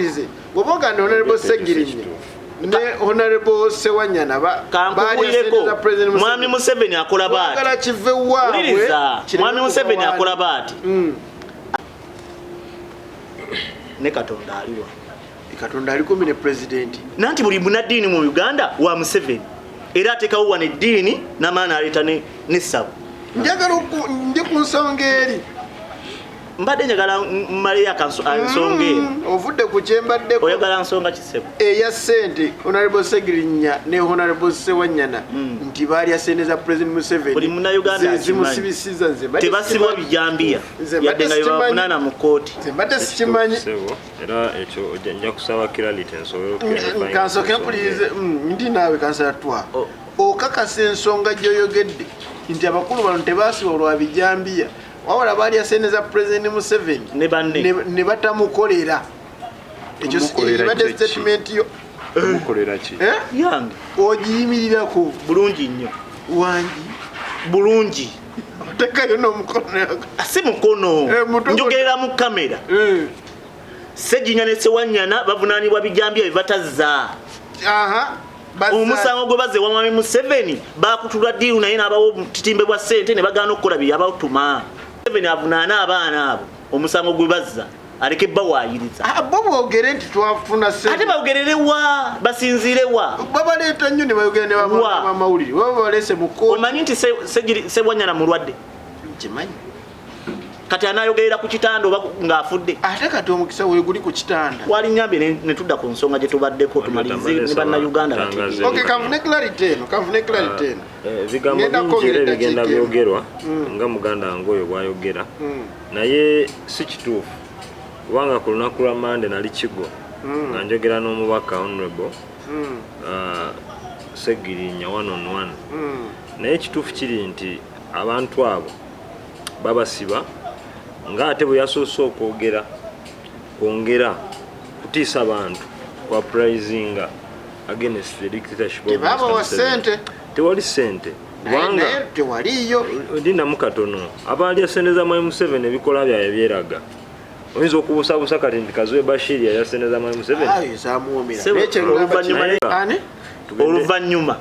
Oboga ne Honorable Ssegirinya ne honorable Sewanyana mwami Museveni akola bati mwami Museveni akola bati ne Katonda aliwa Katonda aliko mine president nanti buli munadini mu Uganda wa Museveni era atekawo wane dini na maana aleta ne sabu njagala ndi ku nsonga eri mbadde njagala Maria ansonge ovudde ku kyembaddeko oyagala nsonga kisebo eya ssente honorable Segirinya ne honorable Sewanyana nti baali asendeza president Museveni buli munayuganda zimusibisiza nze tebasibwa bijambiya yadde nga yabavunana mu kooti mbadde sikimanyi era ekyo ojja kusaba clarity ensobola kansoke mpulirize ndi naawe kansala twa okakasa ensonga gy'oyogedde nti abakulu bano tebasibwa olwa bijambiya wawala baali asendeza president Museveni ne batamukolera ekyo ibadde statement yo mukolera ki yange ogiyimirirako bulungi nnyo wangi bulungi otekayo n'omukono si mukono njogerera mu kamera Seginya ne Sewanyana bavunaanibwa bijambya bibatazza omusango gwe baze wa mwami Museveni bakutulwa ddiru naye n'abawo titimbe bwa ssente ne bagaana okukola bye yabatuma Museveni avunaana abaana abo omusango gwe bazza aleke bawaayiriza bo boogere nti twafuna ssente ate bawogerere wa basinziire wa babaleeta nnyo ne bayogera ne bamawulire baba baleese mu kooti omanyi nti Sewanyana mulwadde kimanyi kati anayogerera ku kitanda oba ng'afudde ate kati omukisa we guli ku kitanda wali nyambe ne tudda ku nsonga gye tubaddeko tumalize ne bannayuganda bati okay kanfune clarity eno ebigambo bingi era bigenda byogerwa nga muganda wange oyo bwayogera naye si kituufu kubanga ku lunaku lwa Mande nali Kigo nga njogera n'omubaka honorable Segirinya 1-on-1 naye ekituufu kiri nti abantu abo babasiba nga ate bwe yasoose kwongera kutiisa abantu kwa prizinga against the dictatorship of Museveni tewali ssente kubanga tewaliyo ndinamu katono abaali asendeza mwami Museveni ebikola byaye byeraga oyinza okubusabusa kati nti Kazuye Bashir yasendeza mwami Museveni oluvannyuma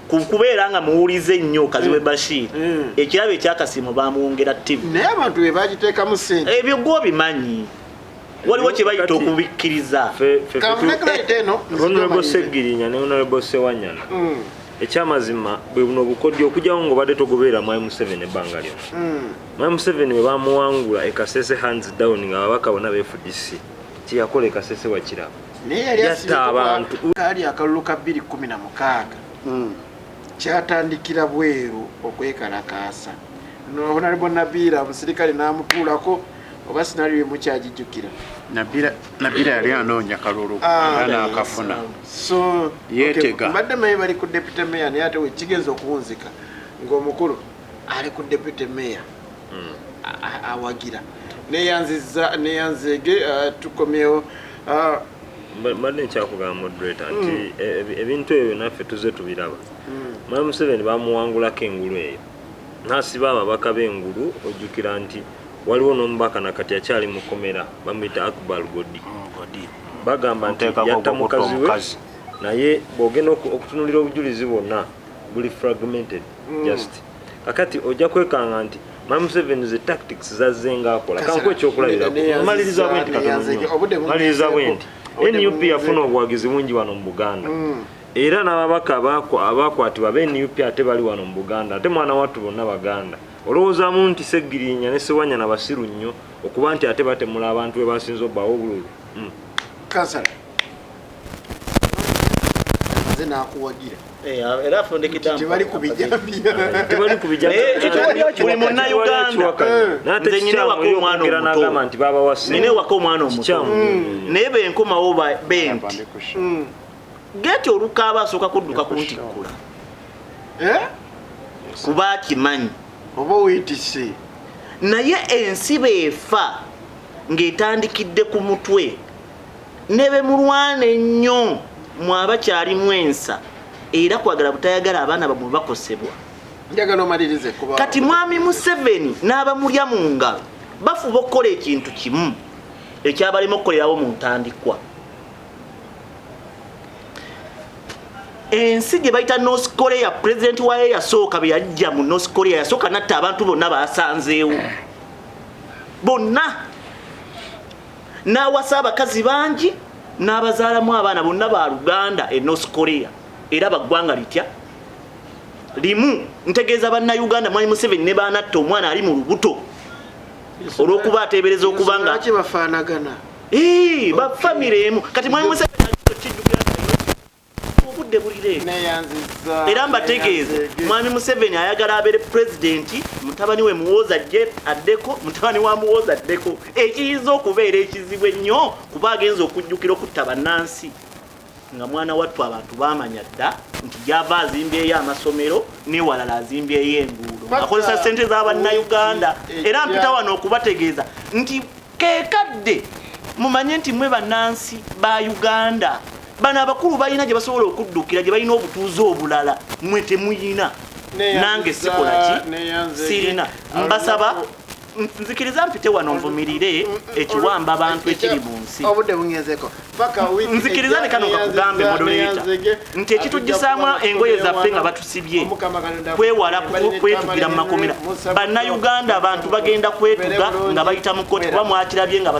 kubeera nga muwulize nnyo Kazuye Bashir ekirabo ekyakasiimo bamuwongera ttivu naye abantu be bagiteekamu ssente ebyo gwobimanyi waliwo kye bayita okubikkiriza Honorable Segirinya ne Honorable Sewanyana ekyamazima bwe buno obukodyo okujyawo ng'obadde togoberera mwami Museveni ebbanga lyonna mwami Museveni bwe bamuwangula ekasese hands down nga babaka bonna FDC kyeyakola ekasese wakiraba yatta abantu kaali akalulu ka 2016 kyatandikira bweru okwekalakaasa Honorable Nabira omusirikale n'amutuulako oba sinali mukyagijjukira Nabira yali anoonya kalulu n'akafuna so yeetega mbadde maye bali ku deputy mayor naye ate wekigenza okuwunzika ng'omukulu ali ku deputy mayor awagira neyanzege tukomyewo mbadde nkyakugamba moderator nti ebintu ebyo naffe tuze tubiraba mwami Museveni bamuwangulako engulu eyo nasiba ababaka b'engulu ojjukira nti waliwo n'omubaka nakati akyali mukomera bamuyita Akbar Godi bagamba nti yatta mukazi we naye bw'ogenda okutunulira obujulizi bwonna buli fragmented just kakati ojja kwekanga nti mwami Museveni ze tactics zazze ng'akola kankuwa ekyokulabirako maliriza bwenti maliriza bwenti NUP yafuna obuwagizi bungi wano mu Buganda era n'ababaka abakwatibwa b'NUP ate bali wano mu Buganda ate mwana wattu bonna Baganda olowoozamu nti Segirinya ne Sewanyana basiru nnyo okuba nti ate batemula abantu be basinza obbawo obululu kansala nze n'akuwagira era afundikidde tebali ku bijambiya buli munnayuganda nze nyina wako omwana omuto nti babawasi nina wako omwana omuto naye benkomawo benti geti olukaaba asooka kudduka kuntikkula kuba akimanyi oba weetise naye ensi beefa ng'etandikidde ku mutwe ne bemulwana ennyo mwabakyalimu ensa era kwagala butayagala abaana bamwe bakosebwa njagala omalirize kuba kati mwami Museveni n'abamulya mu ngalo bafuba okukola ekintu kimu ekyabalema okukolerawo mu ntandikwa ensi gye bayita North Korea president wayo yasooka bwe yajja mu North Korea yasooka natta abantu bonna basanzeewo bonna n'awasa abakazi bangi n'abazaalamu abaana bonna ba Luganda e North Korea era baggwanga litya limu ntegeeza bannayuganda mwami Museveni ne baanatta omwana ali mu lubuto olw'okuba ateebereza okuba nga bafaanagana bafamire emu kati mwami Museveni kijjukira obudde bulire era mbategeeze mwami Museveni ayagala abeere pulezidenti mutabani we muwooza addeko mutabani wa muwooza addeko ekiyinza okubeera ekizibu ennyo kuba agenza okujjukira okutta bannansi nga mwana wattu abantu bamanya dda nti gyava azimbyeyo amasomero newalala azimbyeyo enguudo akozesa ssente z'abannayuganda era mpita wano okubategeeza nti keekadde mumanye nti mwe bannansi ba Uganda bano abakulu balina gye basobola okuddukira gye balina obutuuze obulala mwe temuyina nange sikola ki sirina mbasaba nzikiriza mpite wano nvumirire ekiwamba abantu ekiri mu nsi obudde bungezeko nzikiriza ne kano kakugambe moderator nti ekitujjisaamu engoye zaffe nga batusibye kwewala kwetugira mu makomera bannayuganda abantu bagenda kwetuga nga bayita mu kkooti kuba mwakirabye nga